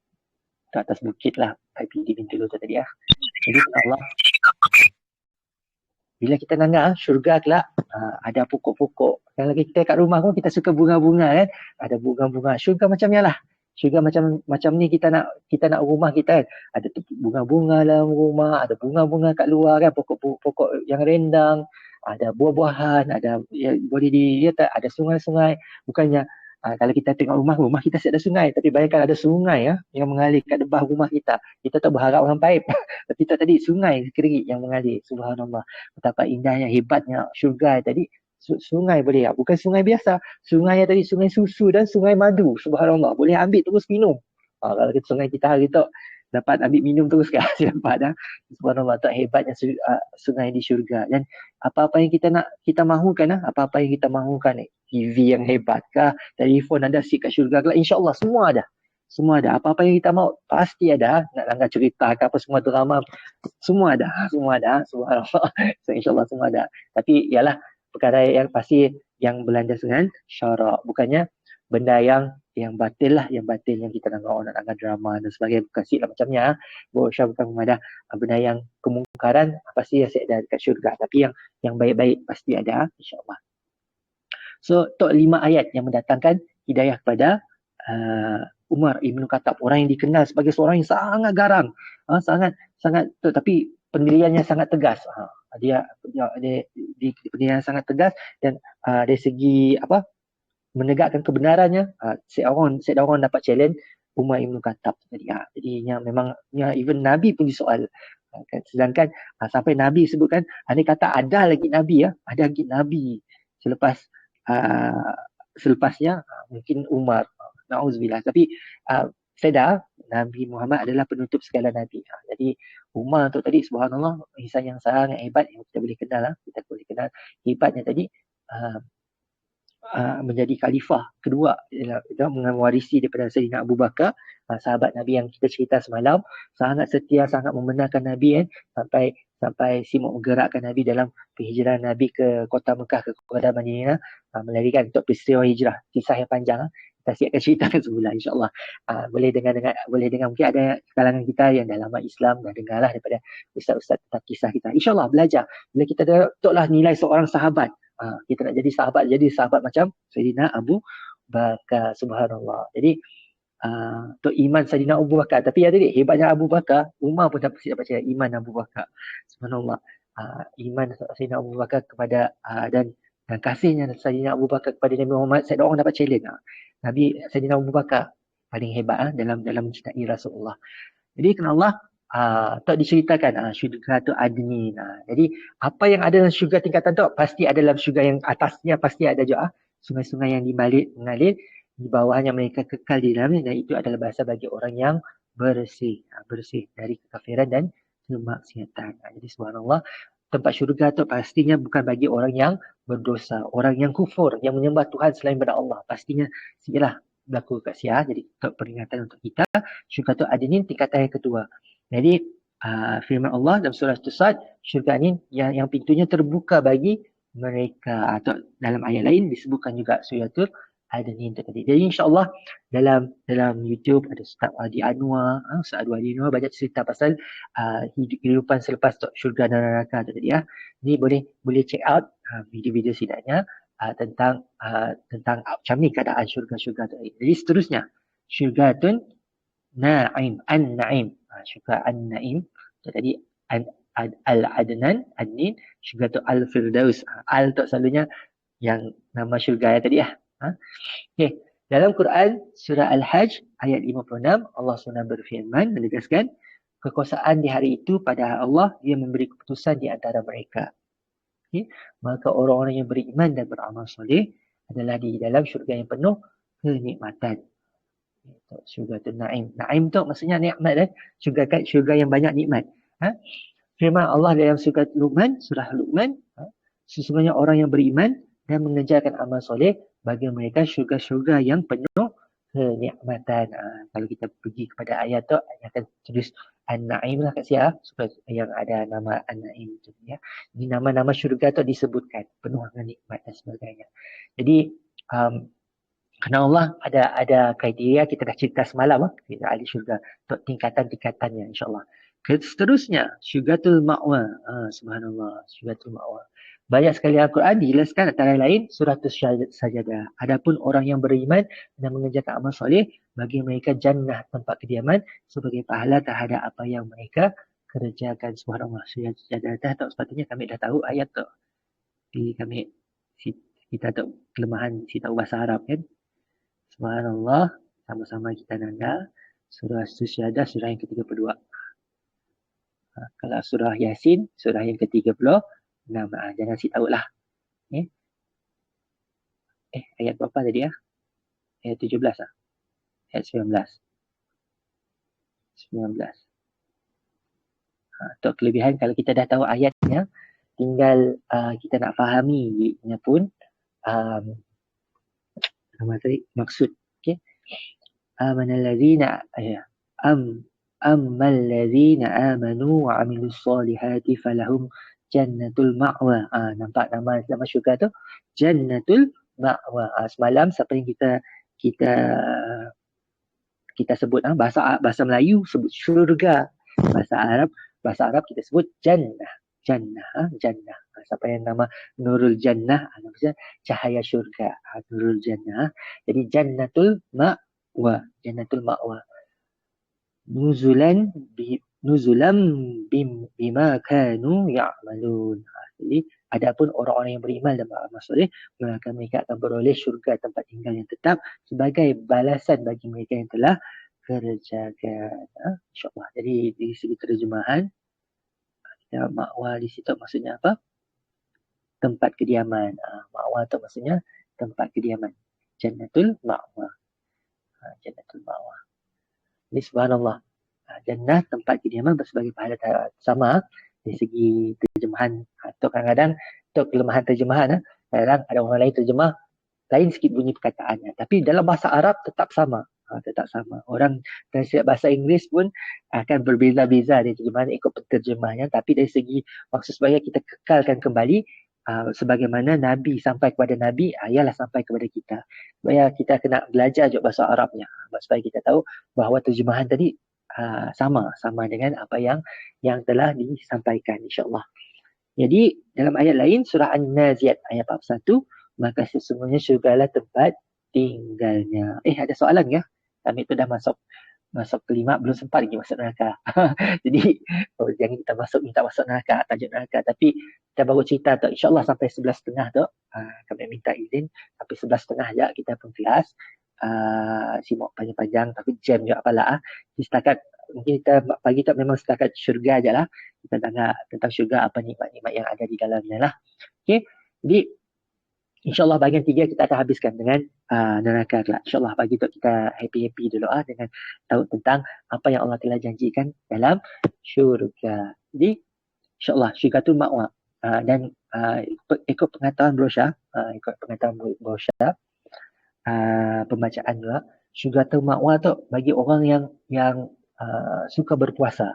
Ke atas bukit lah. IPD Bintulu tu tadi Jadi Allah. Bila kita dengar syurga kelak ada pokok-pokok. Yang lagi kita kat rumah pun kita suka bunga-bunga kan. Ada bunga-bunga. Syurga macam ni lah. Syurga macam ni kita nak rumah kita kan. Ada bunga-bunga dalam rumah, ada bunga-bunga kat luar kan, pokok-pokok yang rendang, ada buah-buahan, ada boleh ada sungai-sungai. Bukannya kalau kita tengok rumah kita ada sungai, tapi bayangkan ada sungai yang mengalir kat debah rumah kita. Kita tak berharap orang paip. Tapi tak tadi sungai kering yang mengalir. Subhanallah. Betapa indahnya, hebatnya syurga tadi. Sungai boleh bukan sungai biasa. Sungai yang tadi sungai susu dan sungai madu. Subhanallah. Boleh ambil terus minum. Kalau sungai kita hari tu dapat ambil minum terus kan. Dapat Subhanallah. Tak hebatnya sungai di syurga. Dan apa-apa yang kita mahukan apa-apa yang kita mahukan TV yang hebat kah, telefon ada kat syurga kah, insya-Allah semua ada. Semua ada. Apa-apa yang kita mahu pasti ada. Nak langgar cerita ke apa semua drama semua ada. Subhanallah. So, insya-Allah semua ada. Tapi ialah perkara yang pasti yang berlandas dengan syarak, bukannya benda yang batil lah, yang kita dengar orang nak drama dan sebagainya, bukan sikap macamnya. Bukan ada benda yang kemungkaran pasti ada dekat syurga, tapi yang baik-baik pasti ada, insya-Allah. So, tok 5 ayat yang mendatangkan hidayah kepada Umar Ibn Khattab, orang yang dikenal sebagai seorang yang sangat garang, sangat tapi pendiriannya sangat tegas. Dia di penilaian sangat tegas dan dari segi menegakkan kebenarannya, set orang dapat challenge Umar Ibn Khattab tadi. Jadi memang even Nabi pun disoal. Sedangkan sampai Nabi sebutkan, andai kata ada lagi Nabi ada lagi Nabi selepasnya mungkin Umar. Na'udzubillah. Tapi sedar Nabi Muhammad adalah penutup segala Nabi. Jadi Umar tu tadi subhanallah insan yang sangat hebat yang kita boleh kenal. Hebatnya tadi menjadi khalifah kedua, mewarisi daripada Sayyidina Abu Bakar, sahabat Nabi yang kita cerita semalam, sangat setia, sangat membenarkan Nabi sampai sibuk menggerakkan Nabi dalam penghijrahan Nabi ke kota Mekah, ke kota Madinah, melarikan untuk peristiwa hijrah. Kisah yang panjang, kita akan ceritakan sebulan insya-Allah. Boleh dengar mungkin ada kalangan kita yang dah lama Islam dah dengarlah daripada ustaz-ustaz tentang kisah kita. Insya-Allah belajar. Bila kita dapatlah nilai seorang sahabat, kita nak jadi sahabat macam Sayyidina Abu Bakar, subhanallah. Jadi untuk iman Sayyidina Abu Bakar, tapi tadi hebatnya Abu Bakar, Umar pun dapat percaya iman Abu Bakar, subhanallah. Iman Sayyidina Abu Bakar kepada dan kasihnya Sayyidina Abu Bakar kepada Nabi Muhammad, Sayyidina orang dapat challenge. Nabi Sayyidina Abu Bakar paling hebat dalam mencintai Rasulullah. Jadi kerana Allah tak diceritakan syurga tu adnin. Jadi apa yang ada dalam syurga tingkatan tu pasti ada dalam syurga yang atasnya, pasti ada juga sungai-sungai yang mengalir di bawahnya, mereka kekal di dalamnya, dan itu adalah bahasa bagi orang yang bersih dari kekafiran dan kemaksiatan. Jadi subhanallah, tempat syurga tu pastinya bukan bagi orang yang berdosa, orang yang kufur, yang menyembah Tuhan selain daripada Allah. Pastinya sialah berlaku kat sia. Jadi untuk peringatan untuk kita, syurga tu adnin tingkatan yang kedua. Jadi firman Allah dalam surah As-Sad, syurga ni yang pintunya terbuka bagi mereka, atau dalam ayat lain disebutkan juga suratul adnin tadi. Jadi insya-Allah dalam YouTube ada Ustaz Adi Anwar, banyak cerita pasal kehidupan selepas syurga dan neraka tadi Ni boleh check out video-video sidaknya tentang macam ni keadaan syurga tadi. Jadi seterusnya, syurgatun na'im, an-na'im. Syurga an-na'im tadi al-adnan, adnin, syurga tu al-firdaus. Al tu selalunya yang nama syurga tadi Okay. Dalam Quran surah Al-Hajj ayat 56, Allah SWT berfirman menegaskan kekuasaan di hari itu pada Allah, dia memberi keputusan di antara mereka. Okay. Maka orang-orang yang beriman dan beramal soleh adalah di dalam syurga yang penuh kenikmatan. Syurga tu na'im. Na'im tu maksudnya nikmat syurga yang banyak nikmat. Firman Allah dalam surah Luqman, sesungguhnya orang yang beriman dan mengerjakan amal soleh, bagi mereka syurga-syurga yang penuh kenikmatan. Kalau kita pergi kepada ayat tu, akan tulis An-Na'im lah kat sini, yang ada nama An-Na'im tu ya. Jadi nama-nama syurga tu disebutkan penuh dengan nikmat dan sebagainya. Jadi kerana Allah ada kriteria, kita dah cerita semalam kita ahli syurga untuk tingkatan-tingkatannya insya-Allah. Seterusnya syurgatul ma'wa. Subhanallah, syurgatul ma'wa. Banyak sekali Al-Quran dijelaskan, antara lain surah As-Sajdah. Adapun orang yang beriman dan mengerjakan amal soleh, bagi mereka jannah, tempat kediaman sebagai pahala terhadap apa yang mereka kerjakan. Subhanallah, surah As-Sajdah. Tak sepatutnya kami dah tahu ayat tu. Tapi kita tahu kelemahan kita tahu bahasa Arab kan. Subhanallah, sama-sama kita nanda surah As-Sajdah, surah yang ke-32. Kalau surah Yasin, surah yang ke-36, jangan si tahu lah. Ayat berapa tadi Ayat 17 Ayat 19. Untuk kelebihan, kalau kita dah tahu ayatnya, tinggal kita nak fahami nya pun maksud. Okay. Amanallazina ammal ladzina amanu wa amilus solihati falahum Jannatul Ma'wa. Nampak nama syurga tu? Jannatul Ma'wa. Semalam siapa yang kita sebut bahasa Melayu sebut syurga. Bahasa Arab kita sebut jannah. Jannah. Siapa yang nama Nurul Jannah, maksudnya cahaya syurga. Nurul Jannah. Jadi Jannatul Ma'wa. Jannatul Ma'wa. Nuzulan nuzulam bima kanu ya'malun. Jadi adapun orang-orang yang beriman dan beramal soleh, maka mereka akan beroleh syurga tempat tinggal yang tetap sebagai balasan bagi mereka yang telah kerjakan. InsyaAllah. Jadi di segi terjemahan, ma'wa di situ maksudnya apa? Tempat kediaman. Ma'wa itu maksudnya tempat kediaman. Jannatul ma'wa. Jannatul ma'wa. Ini subhanallah. Jannah tempat kediaman sebagai pahala sama dari segi terjemahan. Atau kadang-kadang untuk kelemahan terjemahan, kadang ada orang lain terjemah lain sikit bunyi perkataannya. Tapi dalam bahasa Arab tetap sama. Tetap sama. Orang translate bahasa Inggeris pun akan berbeza-beza dari terjemahan ikut penterjemahnya. Tapi dari segi maksud supaya kita kekalkan kembali sebagaimana Nabi sampai kepada Nabi, ialah sampai kepada kita. Supaya kita kena belajar juga bahasa Arabnya. Supaya kita tahu bahawa terjemahan tadi sama dengan apa yang telah disampaikan, insyaAllah. Jadi dalam ayat lain surah An-Naziat ayat 41, maka sesungguhnya syurgalah tempat tinggalnya. Ada soalan ya? Kami tu dah masuk kelima, belum sempat lagi masuk neraka. Jadi jangan kita minta masuk neraka, tajuk neraka. Tapi kita baru cerita tu, insyaAllah sampai 11.30 tu, kami minta izin sampai 11.30 je kita pun kelas. Simak panjang-panjang tapi jam juga pala. Setakat mungkin kita pagi tak memang setakat syurga je lah. Kita tanya tentang syurga, apa nikmat-nikmat yang ada di dalamnya lah. Okay. Jadi insyaAllah bahagian 3 kita akan habiskan dengan neraka kelak. InsyaAllah pagi tu kita happy-happy dulu dengan tahu tentang apa yang Allah telah janjikan dalam syurga. Jadi insyaAllah syurga tu ma'wa. Dan ikut pengetahuan brosya, pembacaan juga, syurga tu ma'wa tu bagi orang yang suka berpuasa.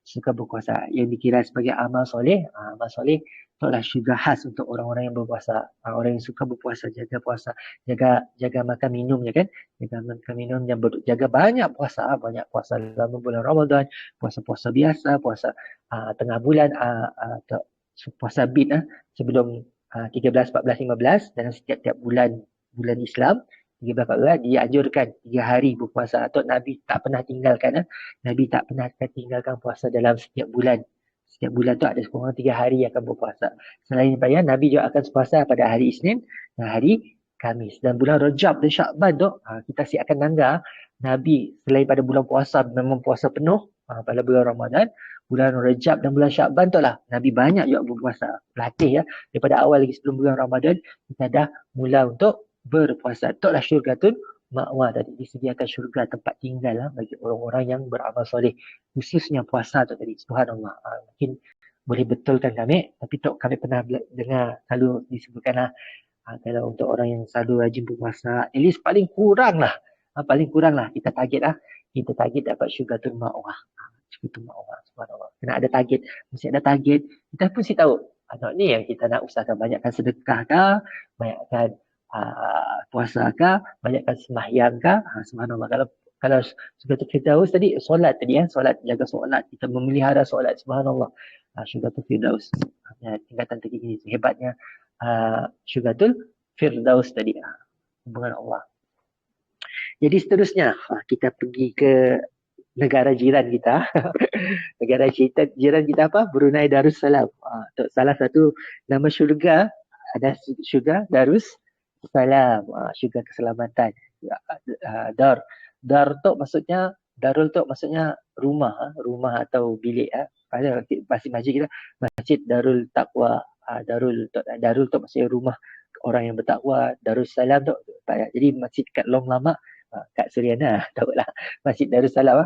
Suka berpuasa yang dikira sebagai amal soleh. Amal soleh itulah syurga khas untuk orang-orang yang berpuasa. Orang yang suka berpuasa, jaga puasa, jaga makan minum ya kan, jaga makan minum, jaga banyak puasa dalam bulan Ramadan, puasa biasa, puasa tengah bulan, puasa bid sebelum 13, 14, 15 dalam setiap bulan Islam 13, 14 dianjurkan 3 hari berpuasa. Atau Nabi tak pernah tinggalkan Nabi tak pernah tinggalkan puasa dalam setiap bulan. Setiap bulan tu ada sekurang 3 hari akan berpuasa. Selain daripada Nabi juga akan berpuasa pada hari Isnin dan hari Khamis. Dan bulan Rajab dan Syakban tu kita siapkan nangga Nabi selain pada bulan puasa memang puasa penuh pada bulan Ramadan, bulan Rajab dan bulan Syakban tu lah Nabi banyak juga berpuasa. Latih daripada awal lagi sebelum bulan Ramadan kita dah mula untuk berpuasa. Itulah syurgatun ma'wa tadi, disediakan syurga tempat tinggal bagi orang-orang yang beramal soleh, khususnya puasa tu tadi. Subhanallah. Mungkin boleh betulkan kami, tapi tok kami pernah dengar selalu disebutkan kalau untuk orang yang selalu rajin berpuasa, at least paling kurang lah kita target dapat syurgatun ma'wa. Syurgatun ma'wa. Subhanallah. Kena ada target, mesti ada target. Kita pun mesti tahu ni yang kita nak usahakan, banyakkan sedekah kah, banyakkan puasa kah, banyakkan sembahyang kah. Subhanallah. Kalau syurgatul firdaus tadi, solat tadi solat, jaga solat, kita memelihara solat. Subhanallah. Syurgatul firdaus, tingkatan tertinggi, hebatnya syurgatul firdaus tadi, hubungan Allah. Jadi seterusnya kita pergi ke negara jiran kita. Negara jiran kita apa? Brunei Darussalam. Salah satu nama syurga, ada syurga Darussalam, syurga keselamatan. Dar tu maksudnya, darul tu maksudnya rumah atau bilik. Ada masjid kita, Masjid Darul Taqwa. Darul tu maksudnya rumah orang yang bertakwa. Darussalam tu jadi masjid kat Long Lama, kat Suryana, tahulah Masjid Darussalam.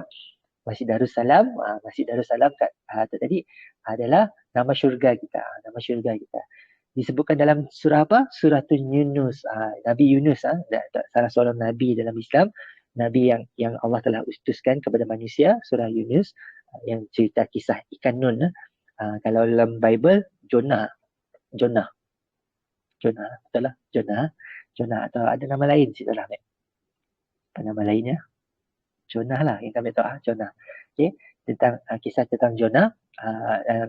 Masjid Darussalam kat tadi adalah nama syurga kita. Disebutkan dalam surah apa? Surah Yunus. Nabi Yunus, salah seorang nabi dalam Islam, nabi yang Allah telah utuskan kepada manusia. Surah Yunus yang cerita kisah ikan Nun. Kalau dalam Bible, Jonah, betul lah, Jonah atau ada nama lain sikit lah. Apa nama lainnya? Jonah lah yang kami tahu, Jonah. Okey, tentang kisah tentang Jonah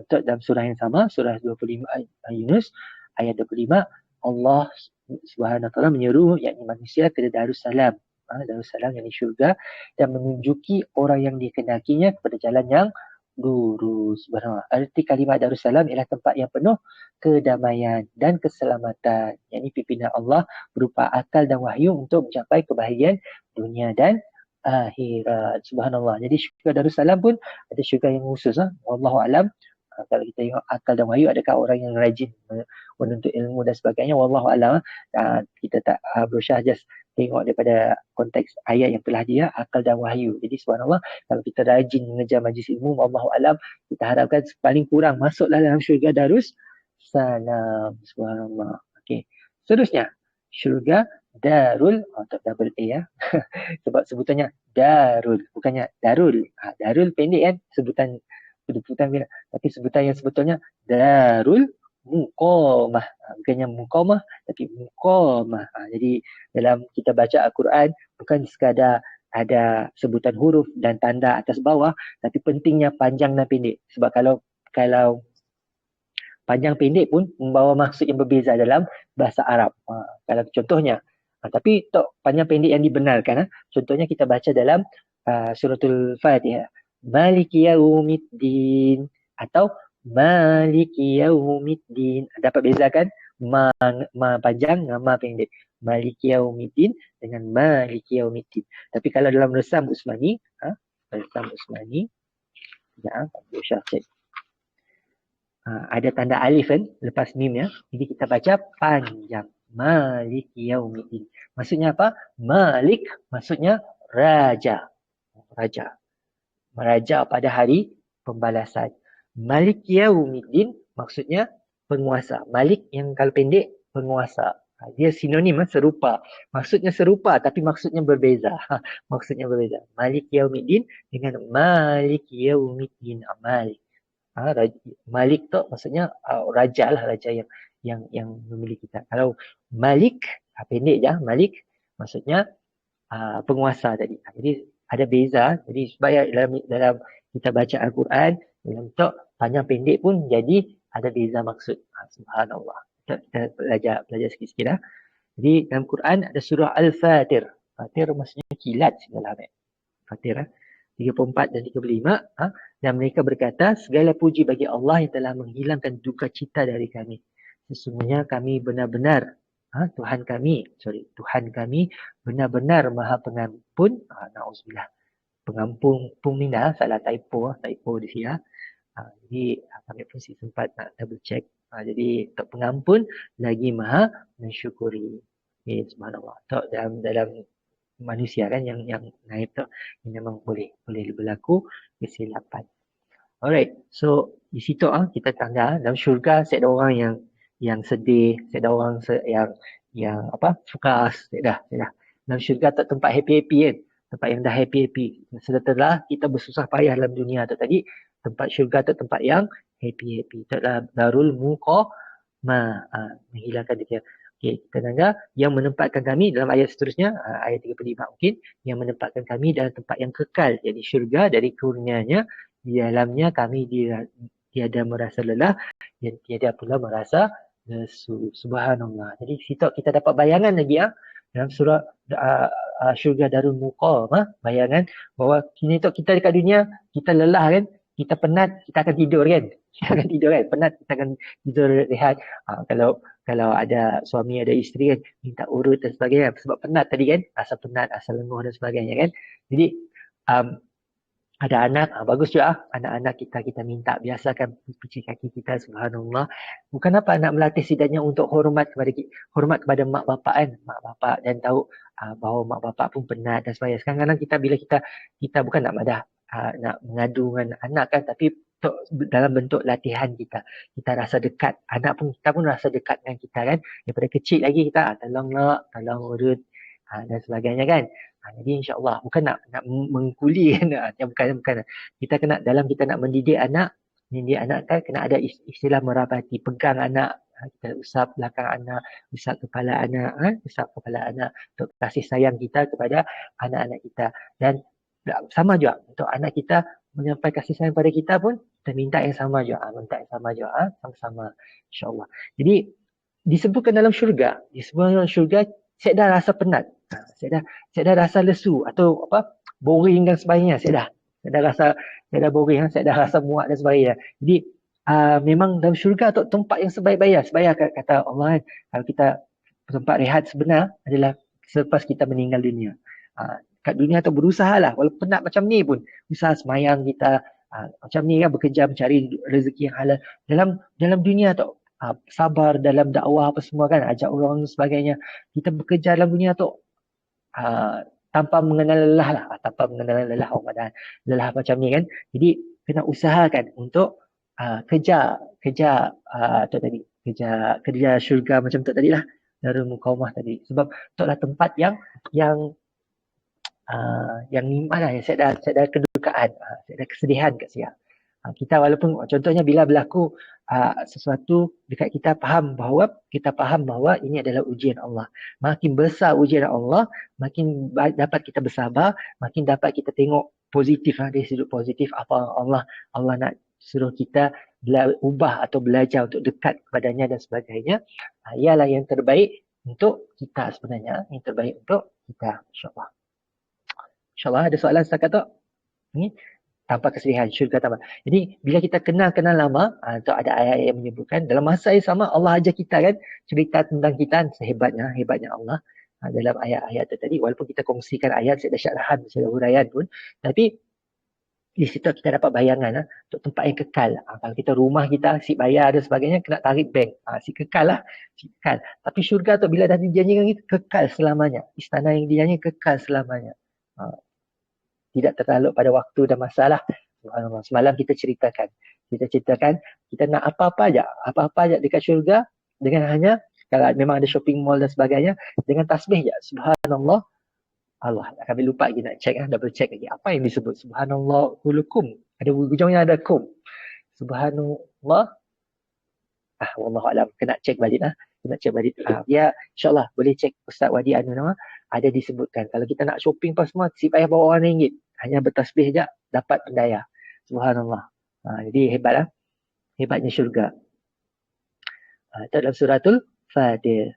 dalam surah yang sama, surah 25 Yunus ayat 25, Allah Subhanahu wa taala menyeru yakni manusia ke Darussalam. Darussalam yang di syurga, dan menunjuki orang yang dikenakinya kepada jalan yang lurus. Subhanallah. Arti kalimat Darussalam ialah tempat yang penuh kedamaian dan keselamatan. Yang ini pimpinan Allah berupa akal dan wahyu untuk mencapai kebahagiaan dunia dan akhirat. Subhanallah. Jadi syurga Darussalam pun ada syurga yang khusus. Wallahu alam. Kalau kita tengok akal dan wahyu, adakah orang yang rajin menuntut ilmu dan sebagainya, wallahu alam. Kita tak berusaha just tengok daripada konteks ayat yang telah dia akal dan wahyu. Jadi subhanallah, kalau kita rajin mengejar majlis ilmu, wallahu alam, kita harapkan paling kurang masuklah dalam syurga Darussalam. Subhanallah. Okey. Seterusnya, syurga Darul, tak double A ya. Sebab sebutannya Darul, bukannya Darul. Darul pendek kan, sebutan tapi sebutan yang sebetulnya Darul Muqamah, bukannya Muqamah tapi Muqamah. Jadi dalam kita baca Al-Quran bukan sekadar ada sebutan huruf dan tanda atas bawah, tapi pentingnya panjang dan pendek. Sebab kalau panjang pendek pun membawa maksud yang berbeza dalam bahasa Arab. Kalau contohnya, tapi panjang pendek yang dibenarkan. Contohnya kita baca dalam suratul Fatihah, Maliki Yaumiddin atau Maliki Yaumiddin. Dapat bezakan ma panjang dengan ma pendek. Maliki Yaumiddin dengan Maliki Yaumiddin. Tapi kalau dalam resam Usmani, ya, boleh cek. Ada tanda alif kan lepas mim ya. Jadi kita baca panjang. Maliki Yaumiddin. Maksudnya apa? Malik maksudnya raja. Meraja pada hari pembalasan. Malik Yaumiddin maksudnya penguasa. Malik yang kalau pendek penguasa. Dia sinonim, serupa. Maksudnya serupa tapi maksudnya berbeza. Maksudnya berbeza. Malik Yaumiddin dengan Malik Yaumiddin. Malik. Malik tu maksudnya raja lah, raja yang memiliki kita. Kalau Malik, pendek je, Malik maksudnya penguasa tadi. Jadi ada beza. Jadi supaya dalam kita baca Al-Quran dalam bentuk panjang pendek pun jadi ada beza maksud. Subhanallah. Kita belajar sikit-sikit lah. Jadi dalam Quran ada surah Al-Fatir. Fatir maksudnya kilat segala macam. Fatir 34 dan 35. Dan mereka berkata, segala puji bagi Allah yang telah menghilangkan duka cita dari kami. Sesungguhnya kami benar-benar Tuhan kami benar-benar Maha Pengampun. Na'udzubillah. Pengampun minah, salah typo di sini. Jadi kami pun sempat nak double check. Jadi untuk pengampun lagi Maha mensyukuri. Subhanallah. Dalam manusia kan yang naib tu memang boleh berlaku kesilapan. Alright. So di situ kita tanda dalam syurga saya ada orang yang sedih, saya ada orang yang fukas, saya dah. Dalam syurga tak tempat happy-happy kan. Tempat yang dah happy-happy. Setelah kita bersusah payah dalam dunia tu tadi, tempat syurga tu tempat yang happy-happy. Itulah Darul Muqamah, menghilangkan dia. Okey, kita tanda yang menempatkan kami dalam ayat seterusnya, ayat 35 mungkin, yang menempatkan kami dalam tempat yang kekal, jadi syurga dari kurnianya, di dalamnya kami tiada merasa lelah dan tiada pula merasa lesu. Subhanallah. Jadi situ kita dapat bayangan lagi dalam surah syurga Darul Muqamah, bayangan bahawa kini tu kita dekat dunia, kita lelah kan, kita penat, kita akan tidur kan. Penat kita akan tidur rehat. Kalau ada suami, ada isteri kan, minta urut dan sebagainya. Sebab penat tadi kan, rasa penat, rasa lenguh dan sebagainya kan. Jadi ada anak, bagus juga anak-anak kita minta biasakan pici kaki kita, subhanallah. Bukan apa, nak melatih sidanya untuk hormat kepada mak bapak kan, mak bapak, dan tahu bahawa mak bapak pun penat dan sebagainya. Kadang-kadang kita bila kita bukan nak madah, nak mengadu dengan anak kan, tapi dalam bentuk latihan kita rasa dekat, anak pun kita pun rasa dekat dengan kita kan, daripada kecil lagi kita tolong urut dan sebagainya kan. Jadi insya-Allah bukan nak mengkuli kan, bukan. Kita nak mendidik anak kan kena ada istilah merapati, pegang anak, kita usap belakang anak, usap kepala anak, untuk kasih sayang kita kepada anak-anak kita. Dan sama juga untuk anak kita menyampaikan kasih sayang pada kita pun kita minta yang sama juga, sama-sama insya-Allah. Jadi disebutkan dalam syurga, saya dah rasa penat. Saya dah rasa lesu atau boring dan sebagainya. Saya dah boring, saya dah rasa muak dan sebagainya. Jadi memang dalam syurga tu tempat yang sebaik-baik. Kata Allah kan, kalau kita tempat rehat sebenar adalah selepas kita meninggal dunia. Kat dunia tu berusahalah, walaupun penat macam ni pun, usaha semayang kita, macam ni kan, bekerja mencari rezeki yang halal. Dalam dunia tu, sabar dalam dakwah apa semua kan, ajak orang dan sebagainya. Kita bekerja dalam dunia tu tanpa mengenal lelah lah, tanpa mengenal lelah Ramadan, lelah macam ni kan. Jadi kena usahakan untuk kerja syurga macam tu tadi lah, Darul Muqawamah tadi. Sebab tu lah tempat yang mana yang saya dah kedukaan, saya dah kesedihan kat siang. Kita walaupun contohnya bila berlaku sesuatu dekat kita faham bahawa ini adalah ujian Allah. Makin besar ujian Allah, makin dapat kita bersabar, makin dapat kita tengok positif dari sudut positif apa Allah nak suruh kita ubah atau belajar untuk dekat kepadanya dan sebagainya. Ialah yang terbaik untuk kita sebenarnya, yang terbaik untuk kita, insya-Allah. InsyaAllah ada soalan setakat tu? Ni tanpa kesedihan, syurga tanpa. Jadi bila kita kenal lama, tu ada ayat yang menyebutkan dalam masa yang sama Allah ajar kita kan cerita tentang kita sehebatnya Allah dalam ayat-ayat tu tadi. Walaupun kita kongsikan ayat secara syarahan, secara huraian pun, tapi di situ kita dapat bayangan untuk tempat yang kekal. Kalau kita rumah kita si bayar dan sebagainya kena tarik bank, si kekal lah, si kekal. Tapi syurga tu bila dah dijanjikan kita kekal selamanya. Istana yang dijanjikan kekal selamanya. Tidak tertakluk pada waktu dan masalah. Subhanallah. Semalam kita ceritakan kita nak apa-apa aja dekat syurga dengan hanya kalau memang ada shopping mall dan sebagainya dengan tasbih je. Subhanallah. Allah kami lupa lagi nak check, double check lagi apa yang disebut subhanallah hulukum. Ada hujungnya ada kum. Subhanallah. Wallahu alam, kena check balik ya, insyaAllah boleh check Ustaz Wadi Anu nama, ada disebutkan kalau kita nak shopping pas semua si payah bawa RM1, hanya bertasbih je dapat pendaya. Subhanallah. Jadi hebatnya syurga. Itu dalam suratul Fatir.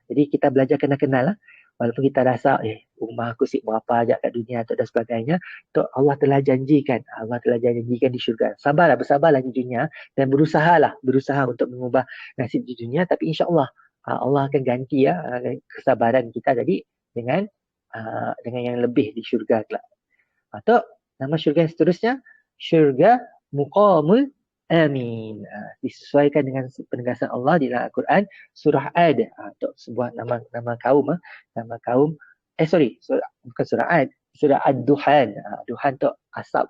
Jadi kita belajar kenal lah. Walaupun kita rasa rumah aku berapa aja kat dunia atau dan sebagainya, tu Allah telah janjikan di syurga. Bersabarlah di dunia dan berusaha untuk mengubah nasib di dunia, tapi insya-Allah Allah akan ganti kesabaran kita tadi dengan yang lebih di syurga kelak. Atau nama syurga yang seterusnya syurga Muqamul Amin. Disesuaikan dengan penegasan Allah di dalam Al-Quran surah Ad, untuk sebuah nama kaum, bukan surah Ad, surah Ad-Duhan. Duhan tu asap.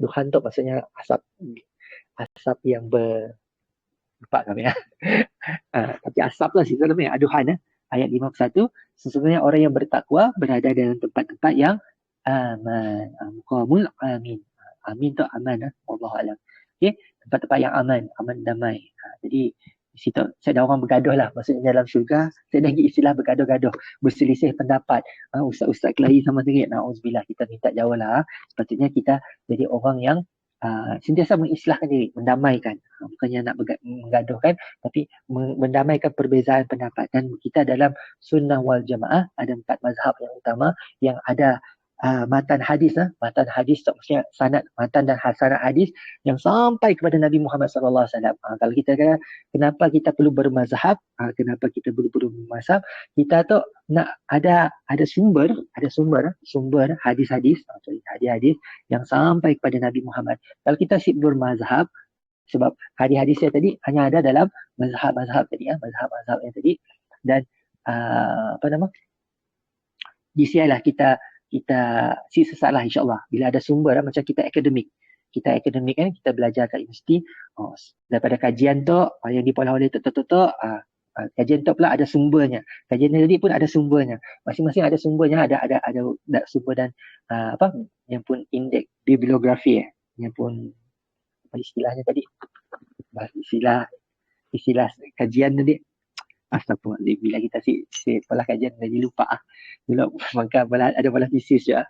Duhan tu maksudnya asap yang lupa kami tapi asap lah situ namanya Ad-Duhan. Ayat 51, sesungguhnya orang yang bertakwa berada dalam tempat-tempat yang aman. Muqamul Amin. Amin tu aman, wallahu alam. Okay? Tempat-tempat yang aman damai. Jadi di situ saya dah orang bergaduh lah. Maksudnya dalam syurga saya dah istilah bergaduh-gaduh, berselisih pendapat. Ustaz kelahi sama terik. Na'udzubillah, kita minta jauh lah. Sepatutnya kita jadi orang yang sentiasa mengislahkan diri, mendamaikan. Bukannya nak menggaduhkan, tapi mendamaikan perbezaan pendapat. Dan kita dalam sunnah wal jamaah ada 4 mazhab yang utama yang ada matan hadis maksudnya sanad matan dan sanad hadis yang sampai kepada Nabi Muhammad sallallahu alaihi wasallam. Kalau kita kata kenapa kita perlu bermazhab, kita tu nak ada sumber hadis-hadis yang sampai kepada Nabi Muhammad. Kalau kita bermazhab, sebab hadis-hadisnya tadi hanya ada dalam mazhab tadi, mazhab yang tadi, dan di sinilah kita sesatlah insya-Allah bila ada sumber macam kita akademik kan, kita belajar kat universiti daripada kajian tu yang dipolah oleh kajian tu pula ada sumbernya, kajian tadi pun ada sumbernya, masing-masing ada sumbernya, ada sumber dan yang pun indeks bibliografi yang pun apa istilahnya tadi, istilah kajian tadi. Astagfirullahaladzim, bila kita pola kajian jadi lupa dulu, maka ada pola thesis je.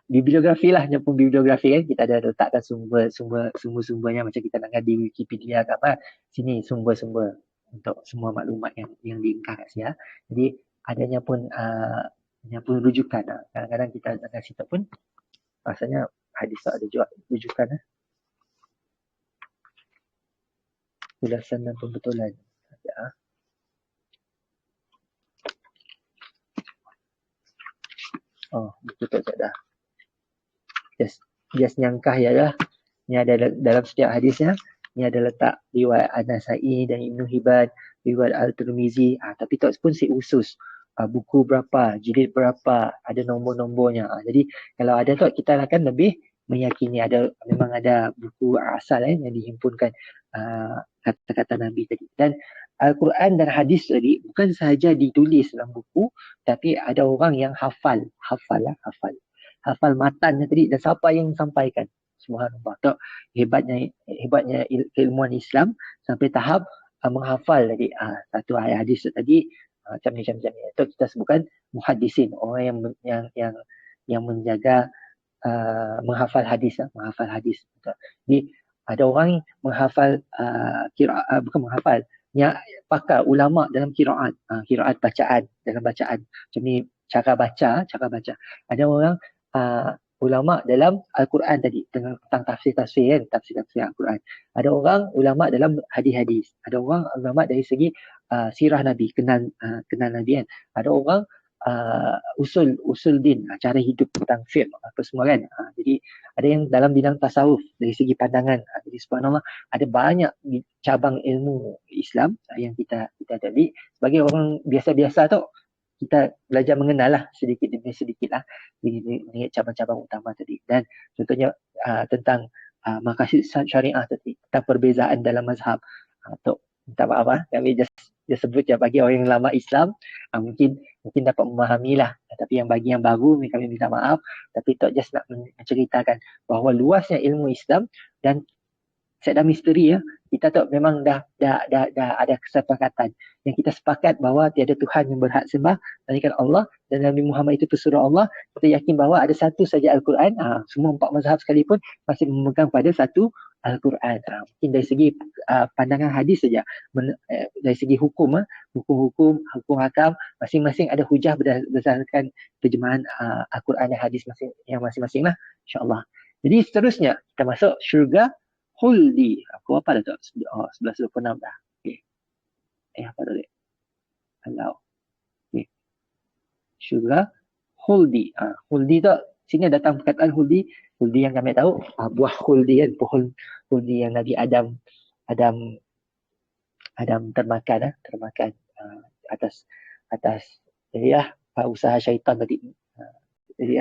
Bibliografi lah, yang pun bibliografi kan, kita ada letakkan sumber-sumbernya macam kita nak di Wikipedia ke apa, sini sumber-sumber untuk semua maklumat yang diengkar kat sini. Jadi adanya pun rujukan. Kadang-kadang kita dengan situ pun rasanya hadis tak ada juga rujukan. Ulasan dan pembetulan. Ya. Oh, betul tak dah. Just nyangkah ya dah. Ni ada dalam setiap hadisnya. Ni ada letak riwayat An-Nasa'i dan Ibn Hibban, riwayat Al-Tirmizi. Tapi tak pun si usus. Buku berapa, jilid berapa, ada nombor-nombornya. Jadi kalau ada tu kita akan lebih meyakini memang ada buku asal yang dihimpunkan kata-kata Nabi tadi. Dan Al-Quran dan hadis tadi bukan sahaja ditulis dalam buku, tapi ada orang yang hafal matannya tadi dan siapa yang sampaikan. Subhanallah. Tak hebatnya keilmuan Islam sampai tahap menghafal tadi satu ayat hadis tadi macam ni. Itu kita sebutkan muhaddisin, orang yang menjaga menghafal hadis. Jadi ada orang menghafal bukan menghafal, yang pakar ulama dalam qiraat bacaan, dalam bacaan. Macam ni cara baca. Ada orang ulama dalam Al-Quran tadi tentang tafsir-tafsir kan, tafsir Al-Quran. Ada orang ulama dalam hadis-hadis. Ada orang ulama dari segi sirah Nabi, kenal Nabi kan. Ada orang usul din, cara hidup tentang fiqh apa semua kan. Jadi ada yang dalam bidang tasawuf dari segi pandangan. Jadi subhanallah ada banyak cabang ilmu Islam yang kita jadi sebagai orang biasa-biasa tu kita belajar mengenal lah sedikit demi sedikit lah ini cabang-cabang utama tadi. Dan contohnya tentang maqasid syariah tadi, tentang perbezaan dalam mazhab. Tok minta maaf kami just sebut je bagi orang yang lama Islam mungkin dapat memahami lah, tapi yang bagi yang baru kami minta maaf. Tapi Tok just nak menceritakan bahawa luasnya ilmu Islam dan set dah misteri ya. Kita tahu memang dah ada kesepakatan yang kita sepakat bahawa tiada Tuhan yang berhak sembah melainkan Allah dan Nabi Muhammad itu pesuruh Allah. Kita yakin bahawa ada satu saja Al-Quran. Semua 4 mazhab sekalipun masih memegang pada satu Al-Quran. Mungkin dari segi pandangan hadis saja, dari segi hukum hakam, masing-masing ada hujah berdasarkan terjemahan Al-Quran dan hadis masing-masing lah, insya-Allah. Jadi seterusnya kita masuk syurga khuldi. Aku apa dah tak? 11.26 dah. Okey. Apa tadi? Halau. Okey. Syurga khuldi. Khuldi tu sini datang perkataan khuldi. Khuldi yang kami tahu buah khuldi kan, pohon khuldi yang Nabi Adam termakan atas jadi usaha syaitan tadi. Jadi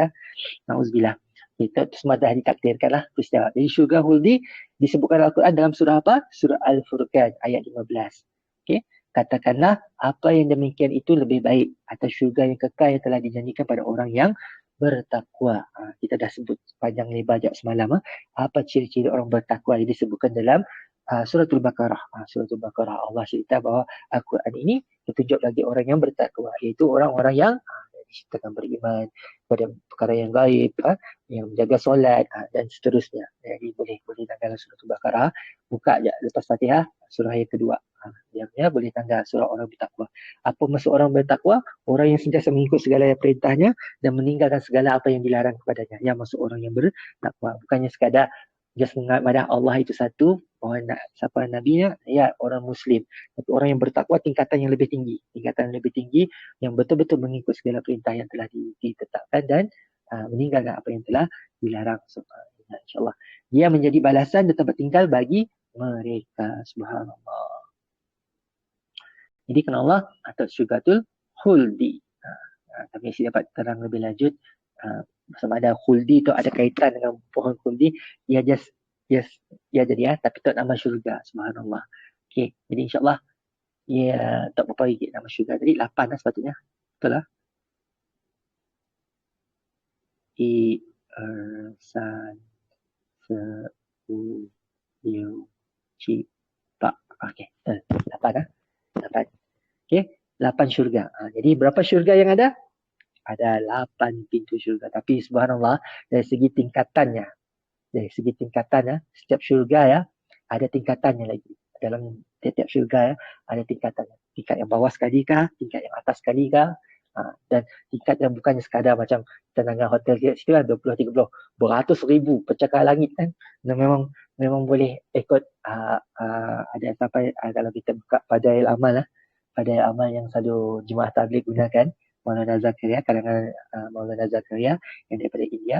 nauzubillah. Itu semua dah ditakdirkan lah peristiwa. Jadi syurga khuldi disebutkan Al-Quran dalam surah apa? Surah Al-Furqan ayat 15. Okay? Katakanlah apa yang demikian itu lebih baik atas syurga yang kekal yang telah dijanjikan pada orang yang bertakwa. Kita dah sebut panjang lebar jap semalam. Apa ciri-ciri orang bertakwa yang disebutkan dalam Suratul Baqarah. Suratul Baqarah Allah cerita bahawa Al-Quran ini ditunjuk bagi orang yang bertakwa, iaitu orang-orang yang diciptakan beriman pada perkara yang gaib, yang menjaga solat dan seterusnya. Jadi boleh tanggal surah Al-Baqarah, buka je lepas Fatihah surah yang kedua. Diamnya boleh tanggal surah orang bertakwa. Apa maksud orang bertakwa? Orang yang sentiasa mengikut segala perintahnya dan meninggalkan segala apa yang dilarang kepadanya. Yang maksud orang yang bertakwa. Bukannya sekadar just mengadah Allah itu satu, orang nak siapa nabinya, ya orang Muslim. Tapi orang yang bertakwa tingkatan yang lebih tinggi yang betul-betul mengikut segala perintah yang telah ditetapkan dan meninggalkan apa yang telah dilarang. InsyaAllah dia menjadi balasan dan tempat tinggal bagi mereka. Subhanallah. Jadi kenal Allah atau syurgatul khuldi. Tapi saya dapat terang lebih lanjut sama ada khuldi tu ada kaitan dengan pohon khuldi. Ia jadi tapi tak nama syurga. Subhanallah. Okey, jadi insya-Allah ia tak berapa lagi nama syurga tadi 8 lah sepatutnya. Betul lah. San se u ci pa. Okey, 8 lah. 8. Okey, 8 syurga. Jadi berapa syurga yang ada? Ada 8 pintu syurga. Tapi subhanallah dari segi tingkatannya, setiap syurga ya ada tingkatannya lagi. Dalam tiap-tiap syurga ya ada tingkatannya. Tingkat yang bawah sekali kah? Tingkat yang atas sekali kah? Dan tingkat yang bukannya sekadar macam tenangan hotel situ lah 20-30, beratus ribu pecah ke langit kan. Dan memang boleh ikut ada sampai kalau kita buka Fadail Amal lah, Fadail Amal yang selalu Jemaah Tabligh gunakan, Maulana Zakaria, kalangan Maulana Zakaria yang daripada India,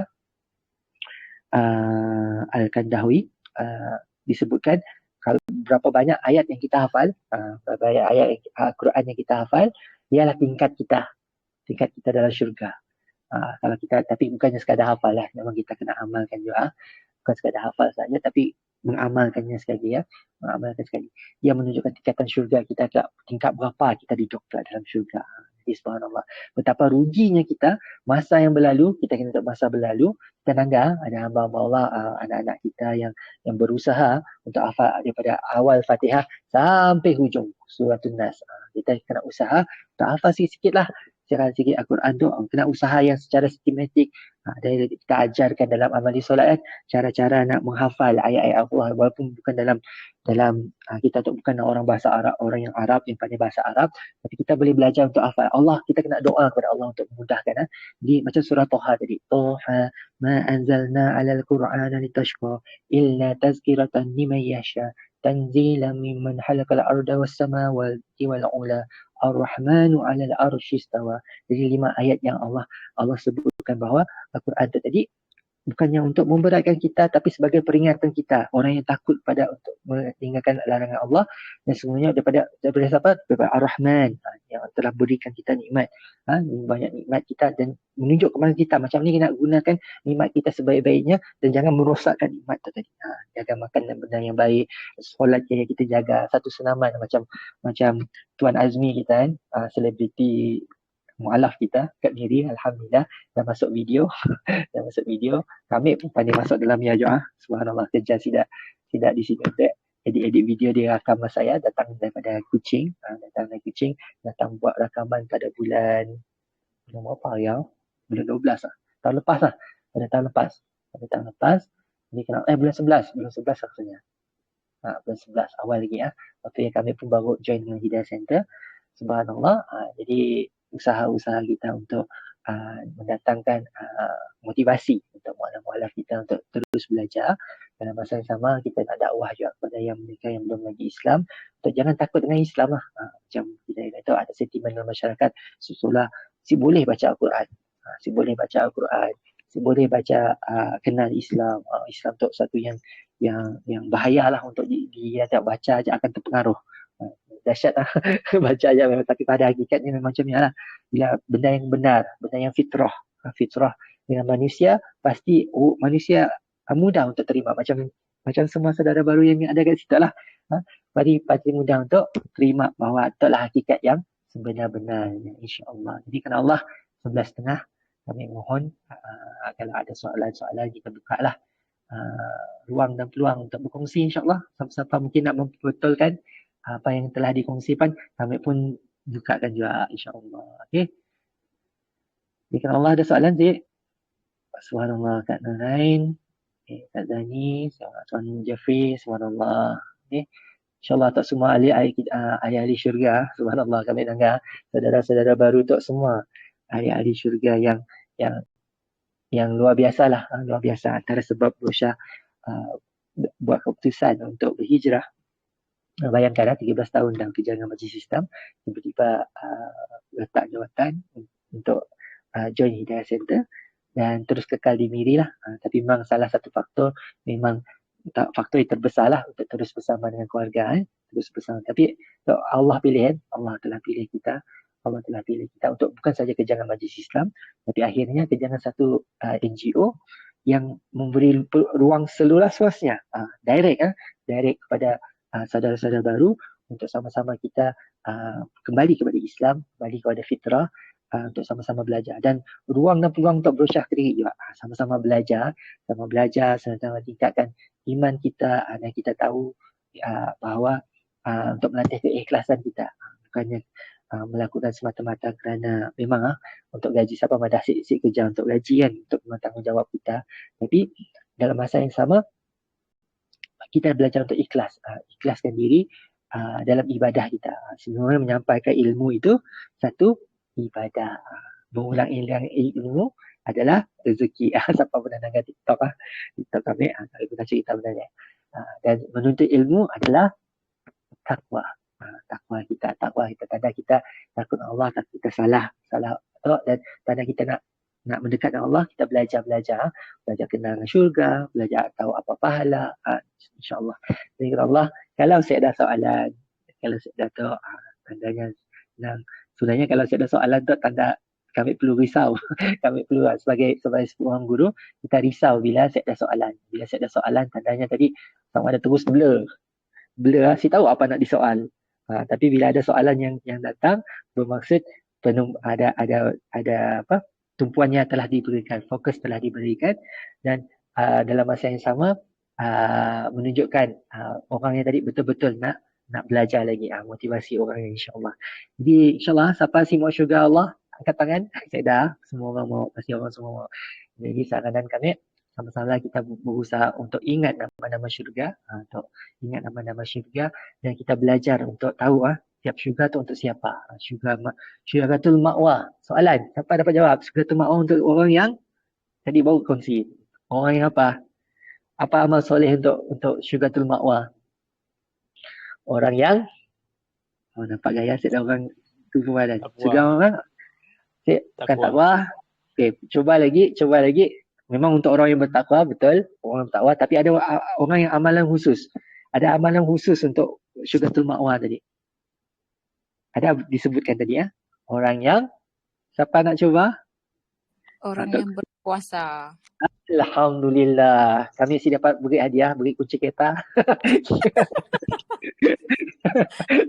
Al-Kandawi, disebutkan kalau berapa banyak ayat yang kita hafal, berapa ayat Al-Quran yang kita hafal, ialah tingkat kita dalam syurga. Kalau kita, tapi bukannya sekadar hafal lah, memang kita kena amalkan juga. Bukan sekadar hafal saja, tapi mengamalkannya sekali ya. Mengamalkan sekali. Ia menunjukkan tingkatan syurga kita, tingkat berapa kita duduk dalam syurga. Jadi subhanallah. Betapa ruginya kita, masa yang berlalu, kita kena untuk masa berlalu, kita nangga, ada hamba-hamba Allah, anak-anak kita yang berusaha untuk hafal daripada awal Fatihah sampai hujung Suratul Nas. Kita kena usaha untuk hafal sikit-sikit lah. Sikit Al-Quran tu, kena usaha yang secara sistematik. Dari kita ajarkan dalam amali solat kan, cara-cara nak menghafal ayat-ayat Allah, walaupun bukan dalam kita tu bukan orang bahasa Arab, orang yang Arab yang pandai bahasa Arab, tapi kita boleh belajar untuk hafal Allah. Kita kena doa kepada Allah untuk memudahkan. Jadi macam surah Toha tadi, Toha ma anzalna 'alal Qur'ana litashqa illa tazkiratan liman yasha tanzilan mimman halaqal arda was samawati wal 'ula Ar-Rahmanu 'alal 'arsy istawa. Jadi 5 ayat yang Allah sebutkan bahawa Al-Quran itu tadi bukannya untuk memberatkan kita, tapi sebagai peringatan kita, orang yang takut pada untuk meninggalkan larangan Allah, dan semuanya daripada siapa? Daripada Ar-Rahman, yang telah berikan kita nikmat, banyak nikmat kita, dan menunjuk kepada kita macam ni nak gunakan nikmat kita sebaik-baiknya, dan jangan merosakkan nikmat itu tadi. Jaga makan dan benda yang baik, solat yang kita jaga, satu senaman macam Tuan Azmi kita kan, selebriti mualaf kita kat Miri, alhamdulillah dah masuk video. Kami pun pandai masuk dalam ya doa. Subhanallah, kerja tidak di sini untuk edit video dia rakam saya, datang daripada Kuching, datang buat rakaman pada bulan berapa ya? Bulan 12 lah. Tahun lepas lah. Pada tahun lepas. Jadi bulan 11 rasanya. Bulan 11 awal lagi ya. Waktu yang kami pun baru join dengan Hidayah Center. Subhanallah. Jadi usaha-usaha kita untuk mendatangkan motivasi untuk mualaf-mualaf kita untuk terus belajar. Dalam masa yang sama kita nak dakwah juga kepada mereka yang belum lagi Islam, untuk jangan takut dengan Islam lah. Macam kita tahu ada sentimen dalam masyarakat, susulah si boleh baca Al-Quran, si boleh baca kenal Islam. Islam tu satu yang bahayalah untuk dia tak baca aja akan terpengaruh. Dahsyat lah. Baca aja memang, tapi pada hakikatnya memang macam ni lah. Bila benda yang benar, benda yang fitrah dengan manusia, pasti manusia mudah untuk terima, macam semua saudara baru yang ada kat situ lah. Pasti mudah untuk terima bahawa itulah hakikat yang sebenar-benarnya, insya-Allah. Jadi kerana Allah 11.30 kami mohon kalau ada soalan-soalan kita buka lah ruang dan peluang untuk berkongsi, insya-Allah. Siapa mungkin nak memperbetulkan apa yang telah dikongsikan, kami pun bukakan juga, insya-Allah. Okey. Jika Allah ada soalan, Cik. Subhanallah, Kak Narain, Kak Zani, Tuan Jeffrey, subhanallah. Okey. InsyaAllah tak semua ahli syurga. Subhanallah, kami dengar saudara-saudara baru tak semua ahli syurga yang luar biasa lah. Luar biasa. Antara sebab Syah buat keputusan untuk berhijrah. Bayangkan 13 tahun dalam kerja dengan Majlis Islam, tiba-tiba letak jawatan untuk join Hidayah Center dan terus kekal di Miri lah. Tapi memang salah satu faktor, memang faktor yang terbesar lah untuk terus bersama dengan keluarga. Terus bersama. Tapi Allah pilih, Allah telah pilih kita untuk bukan saja kerja dengan Majlis Islam, tapi akhirnya kerja dengan satu NGO yang memberi ruang seluas-luasnya, direct kepada saudara-saudara baru untuk sama-sama kita kembali kepada Islam, kembali kepada fitrah, untuk sama-sama belajar, dan ruang dan peluang untuk berusaha kiri juga, sama-sama belajar, sama-sama tingkatkan iman kita, dan kita tahu bahawa untuk melatih keikhlasan kita, bukannya melakukan semata-mata kerana memang untuk gaji, siapa madah sik kerja untuk gaji kan, untuk tanggungjawab kita, tapi dalam masa yang sama kita belajar untuk ikhlaskan diri dalam ibadah kita. Sebenarnya menyampaikan ilmu itu satu ibadah. Mengulang ilmu adalah rezeki. Siapa pernah dengar TikTok TikTok kami kalau pernah cerita benda ni. Dan menuntut ilmu adalah takwa. Takwa kita tanda kita takut Allah, takut kita salah dan tanda kita nak mendekat dengan Allah, kita belajar kenal dengan syurga, belajar tahu apa pahala, insya-Allah. Jadi Allah, kalau saya ada soalan, kalau saya ada tu tandanya sebenarnya kalau saya ada soalan tu tanda kami perlu risau. Kami perlu sebagai seorang guru, kita risau bila saya ada soalan. Bila saya ada soalan, tandanya tadi sama ada terus blur, si tahu apa nak disoal. Tapi bila ada soalan yang datang, bermaksud ada apa? Tumpuannya telah diberikan, fokus telah diberikan, dan dalam masa yang sama menunjukkan orang yang tadi betul-betul nak belajar lagi, motivasi orang yang insya-Allah. Jadi insya-Allah siapa si mau syurga Allah angkat tangan. Saya dah, semua orang mau, pasti orang semua mau. Jadi saranan kami sama-sama kita berusaha untuk ingat nama-nama syurga, untuk ingat nama-nama syurga, dan kita belajar untuk tahu tiap syurga tu untuk siapa. Syurgatul ma'wa. Soalan, siapa dapat jawab? Syurgatul ma'wa untuk orang yang tadi baru kongsi. Orang yang apa? Apa amal soleh untuk syurgatul ma'wa? Orang yang nampak gaya saya dah orang tu semua dah. Syurga orang bukan takwa. Okey, cuba lagi. Memang untuk orang yang bertakwa, betul. Orang bertakwa, tapi ada orang yang amalan khusus. Ada amalan khusus untuk syurgatul ma'wa tadi. Ada disebutkan tadi Orang yang, siapa nak cuba? Orang yang berpuasa. Alhamdulillah. Kami mesti dapat beri hadiah, beri kunci kereta.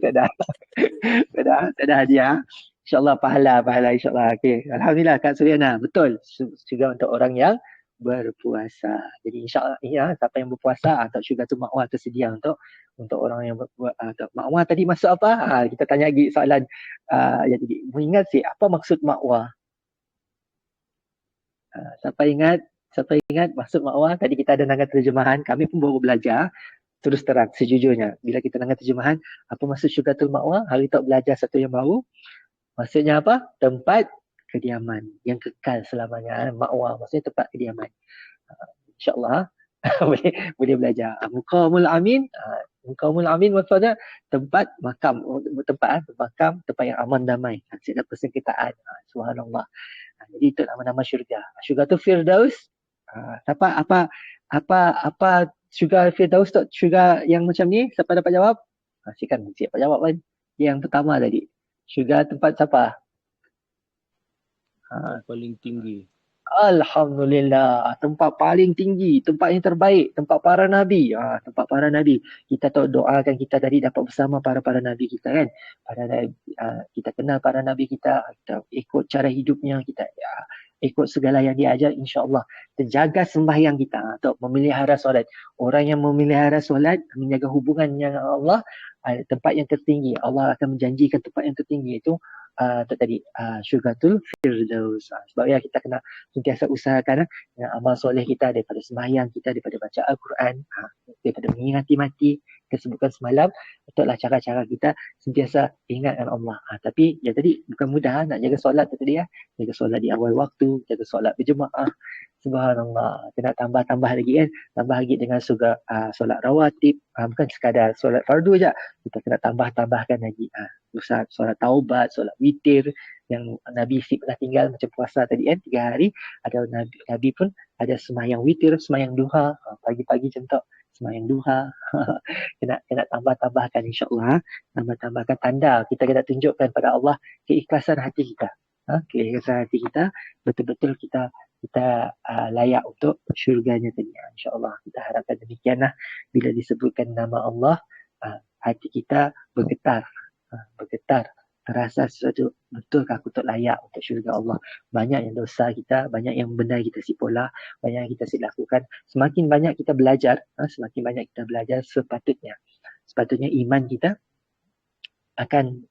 Tak ada hadiah. InsyaAllah pahala insyaAllah. Okay. Alhamdulillah Kak Suryana. Betul. Juga untuk orang yang berpuasa. Jadi insyaAllah siapa yang berpuasa atau syurgatul ma'wa tersedia untuk orang yang berpuasa. Ma'wa tadi maksud apa? Kita tanya lagi soalan yang tadi. Mengingat apa maksud ma'wa? Siapa ingat maksud ma'wa? Tadi kita ada dengar terjemahan. Kami pun baru belajar. Terus terang, sejujurnya. Bila kita dengar terjemahan, apa maksud syurgatul ma'wa? Hari tak belajar satu yang baru. Maksudnya apa? Tempat kediaman yang kekal selamanya. Ma'wa maksudnya tempat kediaman. InsyaAllah boleh belajar. Muqamul amin. Muqamul amin maksudnya tempat makam. Tempat yang aman damai. Tidak persengketaan. Subhanallah. Jadi itu nama-nama syurga. Syurga tu Firdaus. Apa syurga Firdaus tu? Syurga yang macam ni. Siapa dapat jawab? Siapa jawab kan? Yang pertama tadi. Syurga tempat siapa? Paling tinggi. Alhamdulillah. Tempat paling tinggi. Tempat yang terbaik. Tempat para Nabi. Tempat para Nabi. Kita tahu doakan kita tadi dapat bersama para Nabi kita kan. Kita kenal para Nabi kita. Kita ikut cara hidupnya. Kita ikut segala yang dia ajar. InsyaAllah. Terjaga sembahyang kita. Untuk memelihara solat. Orang yang memelihara solat. Menjaga hubungan dengan Allah. Tempat yang tertinggi. Allah akan menjanjikan tempat yang tertinggi itu syurgatul Firdaus. Sebab kita kena sentiasa usahakan amal soleh kita daripada sembahyang kita, daripada baca Al-Quran, daripada mengingati mati, kita sebutkan semalam, betullah cara-cara kita sentiasa ingat dengan Allah. Tapi yang tadi bukan mudah nak jaga solat tu tadi jaga solat di awal waktu, jaga solat berjemaah. Subhanallah. Kena tambah lagi kan. Tambah lagi dengan solat rawatib. Bukan sekadar solat fardu je. Kita kena tambahkan lagi. Solat taubat, solat witir. Yang Nabi pernah tinggal macam puasa tadi kan. 3 hari. Ada Nabi pun ada semayang witir, semayang duha. Pagi-pagi contoh. Semayang duha. kena tambahkan insyaAllah. Tambahkan tanda. Kita kena tunjukkan pada Allah keikhlasan hati kita. Keikhlasan hati kita. Betul-betul kita layak untuk syurganya tadi. InsyaAllah kita harapkan demikianlah. Bila disebutkan nama Allah, hati kita bergetar. Terasa sesuatu, betulkah aku tak layak untuk syurga Allah. Banyak yang dosa kita, banyak yang benda kita sipolah, banyak yang kita lakukan. Semakin banyak kita belajar, sepatutnya iman kita akan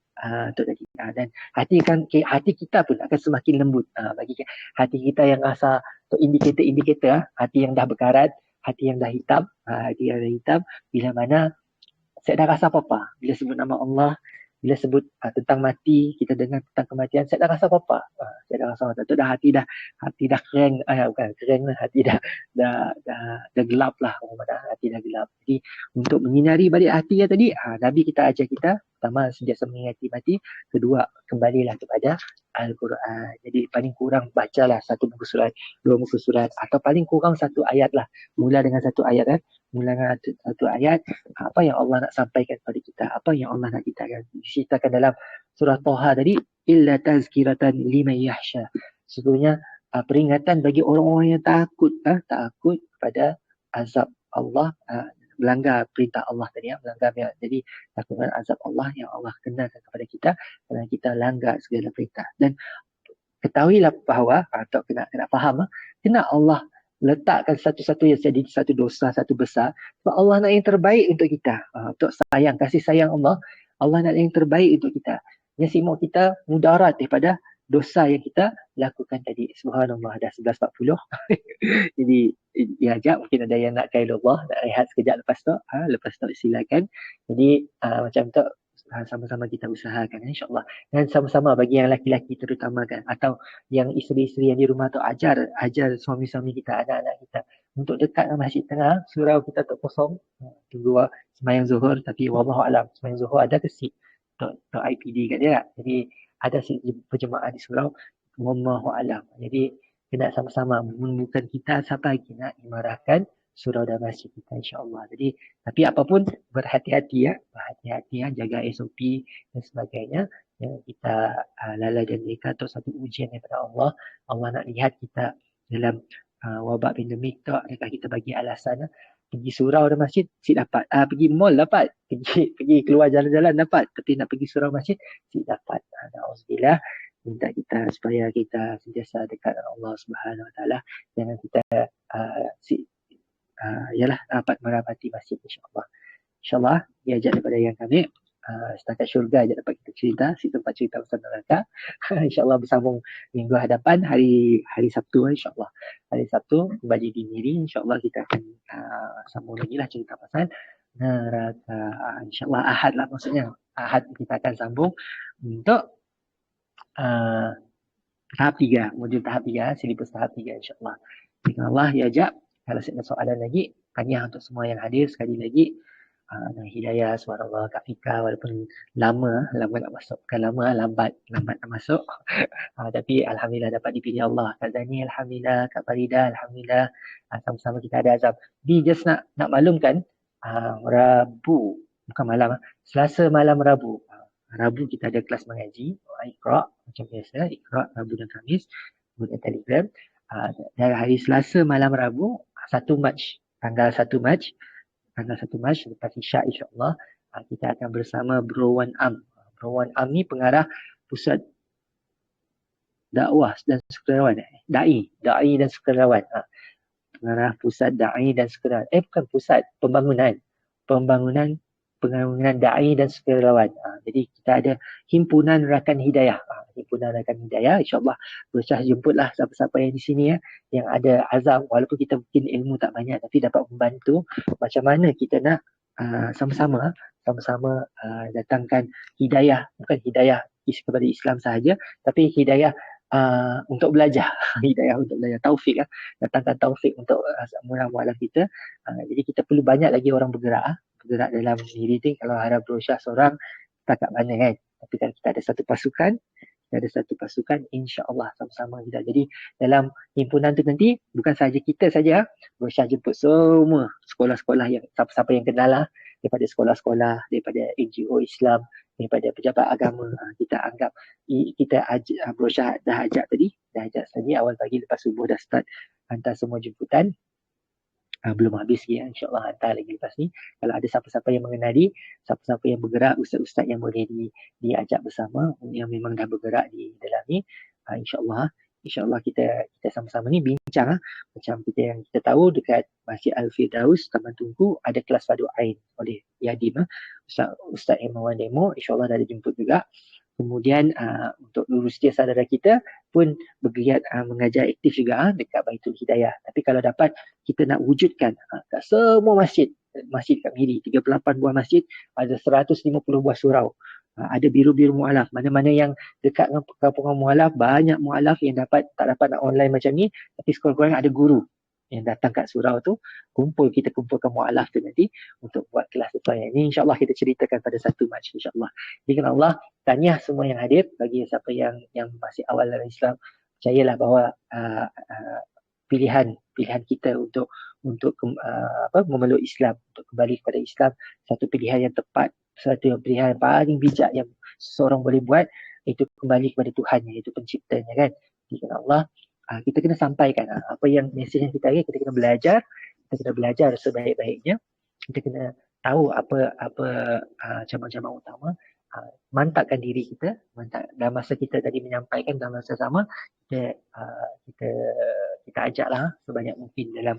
dan hati kita pun akan semakin lembut. Bagi hati kita yang rasa indikator hati yang dah berkarat, hati yang dah hitam, bila mana saya dah rasa apa-apa bila sebut nama Allah, bila sebut tentang mati, kita dengar tentang kematian, saya dah rasa apa-apa. Saya dah rasa apa-apa. Tu dah hati dah kering, bukan kering lah, hati dah gelap lah. Hati dah gelap. Jadi untuk menyinari balik hati tadi, Nabi kita ajar kita, pertama sentiasa mengingati mati, kedua kembalilah kepada Al-Quran. Jadi paling kurang bacalah satu muka surat, dua muka surat, atau paling kurang satu ayat lah. Mula dengan satu ayat kan. Mula dengan satu ayat, apa yang Allah nak sampaikan kepada kita, apa yang Allah nak kita ceritakan dalam surah Toha tadi, illa tazkiratan liman yahsha. Sebenarnya peringatan bagi orang-orang yang takut kepada azab Allah, melanggar perintah Allah tadi, melanggar. Jadi takutkan azab Allah yang Allah kenalkan kepada kita kerana kita langgar segala perintah. Dan ketahuilah bahawa, atau kena faham, kena Allah letakkan satu-satu yang jadi satu dosa, satu besar, sebab Allah nak yang terbaik untuk kita. Untuk kasih sayang Allah nak yang terbaik untuk kita. Yang simak kita mudarat daripada dosa yang kita lakukan tadi. Subhanallah, dah 11.40. Jadi diajak, mungkin ada yang nak kail Allah, nak rehat sekejap lepas tu silakan. Jadi macam tu, sama-sama kita usahakan, insyaAllah. Dan sama-sama bagi yang laki-laki terutama kan, atau yang isteri-isteri yang di rumah tu, ajar suami-suami kita, anak-anak kita untuk dekat dengan masjid tengah. Surau kita tak kosong, tunggu semayang zuhur, tapi wallahualam semayang zuhur ada ke seat untuk IPD kat dia. Jadi ada seat berjemaah di surau, wallahualam. Jadi kena sama-sama, bukan kita siapa lagi nak imarahkan surau dan masjid kita, insyaAllah. Jadi tapi apapun berhati-hati jaga SOP dan sebagainya. Kita lalai dan mereka tu satu ujian daripada Allah. Allah nak lihat kita dalam wabak pandemik tu, adakah kita bagi alasan pergi surau dan masjid, si dapat, pergi mall dapat, pergi keluar jalan-jalan dapat, tapi nak pergi surau masjid, si dapat. Alhamdulillah, minta kita supaya kita sentiasa dekat dengan Allah Subhanahu Wa Taala. Jangan kita dapat merapati masjid, insyaAllah. InsyaAllah, diajak daripada yang kami, setakat syurga je dapat kita cerita, si tempat cerita pasal neraka. InsyaAllah bersambung minggu hadapan, hari Sabtu, insyaAllah. Hari Sabtu, kembali di Miri, insyaAllah kita akan sambung lagi lah cerita pasal neraka. InsyaAllah Ahad lah maksudnya. Ahad kita akan sambung untuk tahap 3, modul tahap 3, silibus tahap 3, insyaAllah. Jika Allah diajak, kalau ada soalan lagi, tanya untuk semua yang hadir sekali lagi. Hidayah, suara Allah, Kak Fika, walaupun lama nak masuk, bukan lama, lambat nak masuk. Tapi Alhamdulillah dapat dipilih Allah. Kak Zani, Alhamdulillah. Kak Farida, Alhamdulillah. Sama-sama kita ada azam. Just nak maklumkan, Rabu, bukan malam, Selasa malam Rabu. Rabu kita ada kelas mengaji, Iqra, macam biasa, Iqra, Rabu dan Khamis, kemudian Telegram. Dan hari Selasa malam Rabu, 1 Mac, tanggal 1 Mac, lepas Isyak insyaAllah, kita akan bersama Bro Wan Am. Bro Wan Am ni pengarah pusat dakwah dan sukarelawan. Da'i dan sukarelawan. Pengarah pusat da'i dan sukarelawan. Bukan pusat, pembangunan da'i dan sukarelawan. Jadi kita ada himpunan rakan hidayah. InsyaAllah berusaha jemputlah siapa-siapa yang di sini yang ada azam, walaupun kita mungkin ilmu tak banyak, tapi dapat membantu macam mana kita nak sama-sama datangkan hidayah, bukan hidayah kepada Islam sahaja, tapi hidayah untuk belajar. Hidayah untuk belajar, taufik, datangkan taufik untuk murid-murid kita. Jadi kita perlu banyak lagi orang bergerak dalam diri ni. Kalau harap berusaha seorang tak mana kan, tapi kan kita ada satu pasukan, insya-Allah sama-sama kita. Jadi dalam himpunan tu nanti bukan sahaja kita saja, berusaha jemput semua sekolah-sekolah yang siapa-siapa yang kenal lah, daripada sekolah-sekolah, daripada NGO Islam, daripada pejabat agama. Kita anggap kita berusaha dah ajak tadi awal pagi lepas subuh dah start hantar semua jemputan. Belum habis lagi, insyaAllah hantar lagi lepas ni. Kalau ada siapa-siapa yang mengenali, siapa-siapa yang bergerak, ustaz-ustaz yang boleh diajak bersama, yang memang dah bergerak di dalam ni, insyaAllah kita sama-sama ni bincang. Macam kita tahu dekat Masjid Al-Firdaus, Taman Tungku, ada kelas Fardu Ain oleh Yadim. Ustaz Imawan Demo, insyaAllah dah ada jemput juga. Kemudian untuk lurus dia saudara kita pun bergiat mengajar aktif juga dekat Baitul Hidayah. Tapi kalau dapat kita nak wujudkan kat semua masjid kat Miri, 38 buah masjid, ada 150 buah surau. Ada biru-biru mu'alaf. Mana-mana yang dekat dengan perkampungan mu'alaf, banyak mu'alaf yang tak dapat nak online macam ni, tapi sekurang-kurangnya ada guru yang datang kat surau tu, kita kumpulkan mu'alaf tu nanti untuk buat kelas tutorial. Ini insyaAllah kita ceritakan pada 1 Mac insyaAllah. Jadi Allah, tahniah semua yang hadir, bagi siapa yang masih awal dalam Islam, percayalah bahawa pilihan kita untuk memeluk Islam, untuk kembali kepada Islam, satu pilihan yang tepat, satu pilihan yang paling bijak yang seseorang boleh buat, itu kembali kepada Tuhan, iaitu penciptanya kan. Jadi Allah, kita kena sampaikan apa yang mesej yang kita ada, kita kena belajar sebaik-baiknya, kita kena tahu apa cabang-cabang utama, mantapkan diri kita, dalam masa kita tadi menyampaikan, dalam masa sama kita ajaklah sebanyak mungkin dalam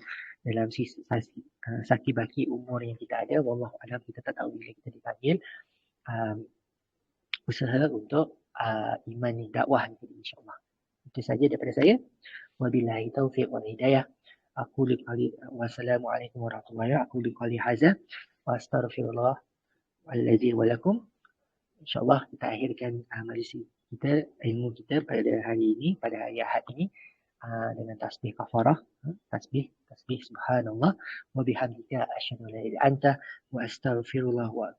saki baki umur yang kita ada. Wallahu a'lam, kita tak tahu bila kita dipanggil, usaha untuk iman ni, dakwah ni, insyaAllah. Itu saja daripada saya. Wabillahi taufiq wal hidayah. Aku liqali wassalamualaikum warahmatullahi wabarakatuh. Aku liqali hadza wa astaghfirullah alladzi wa lakum. InsyaAllah kita akhirkan majlis kita, ilmu kita pada hari ini, pada hari Ahad ini, dengan tasbih kafarah, tasbih subhanallah wa bihamdika asyhadu an la ilaha illa anta wa astaghfirullah wa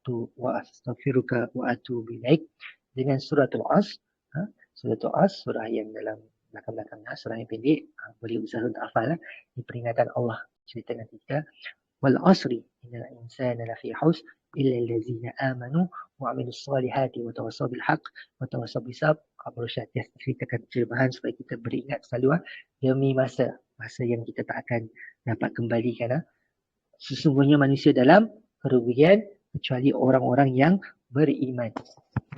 astaghfiruka wa atubu ilaik, dengan suratul As, surah yang dalam belakang-belakang, surah yang pendek, boleh usaha untuk hafal. Ini peringatan Allah cerita dengan kita, wal asri innal insana lafi khusr illa allazina amanu wa amilus solihati wa tawassaw bil haqq wa tawassaw bis sabr. Abu Syad ceritakan terjemahan supaya kita beringat selalu demi masa yang kita tak akan dapat kembalikan. Sesungguhnya manusia dalam kerugian kecuali orang-orang yang beriman,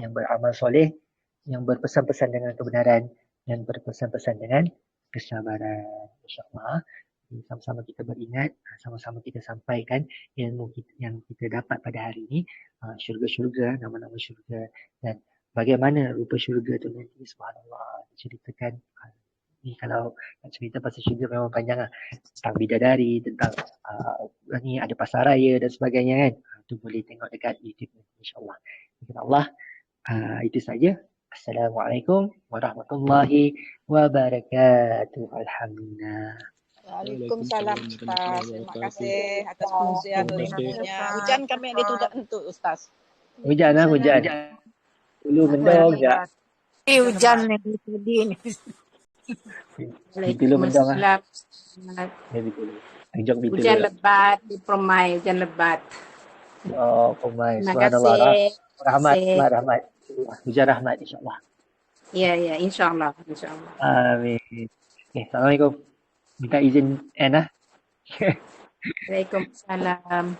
yang beramal soleh, yang berpesan-pesan dengan kebenaran, dan berpesan-pesan dengan kesabaran. InsyaAllah sama-sama kita beringat, sama-sama kita sampaikan ilmu yang kita dapat pada hari ini, syurga-syurga, nama-nama syurga, dan bagaimana rupa syurga tu nanti. Subhanallah, diceritakan. Ni kalau nak cerita pasal syurga memang panjang lah. Tentang bidadari, tentang ni ada pasar raya dan sebagainya kan. Tu boleh tengok dekat YouTube insyaAllah. InsyaAllah itu saja. Assalamualaikum warahmatullahi wabarakatuh. Alhamdulillah. Waalaikumsalam Ustaz. Terima kasih atas pengusian ilmunya. Hujan kami dituntut Ustaz. Hujan. Dulu mendung je. Hujan ni tadi ni. Dulu mendung lah. Hujan lebat di Permai, hujan lebat. Oh, Permai. Terima kasih. Rahmat. Hujan rahmat insyaAllah. Ya, insyaAllah. Amin. Okay, Assalamualaikum. Minta izin Anna. Waalaikumsalam.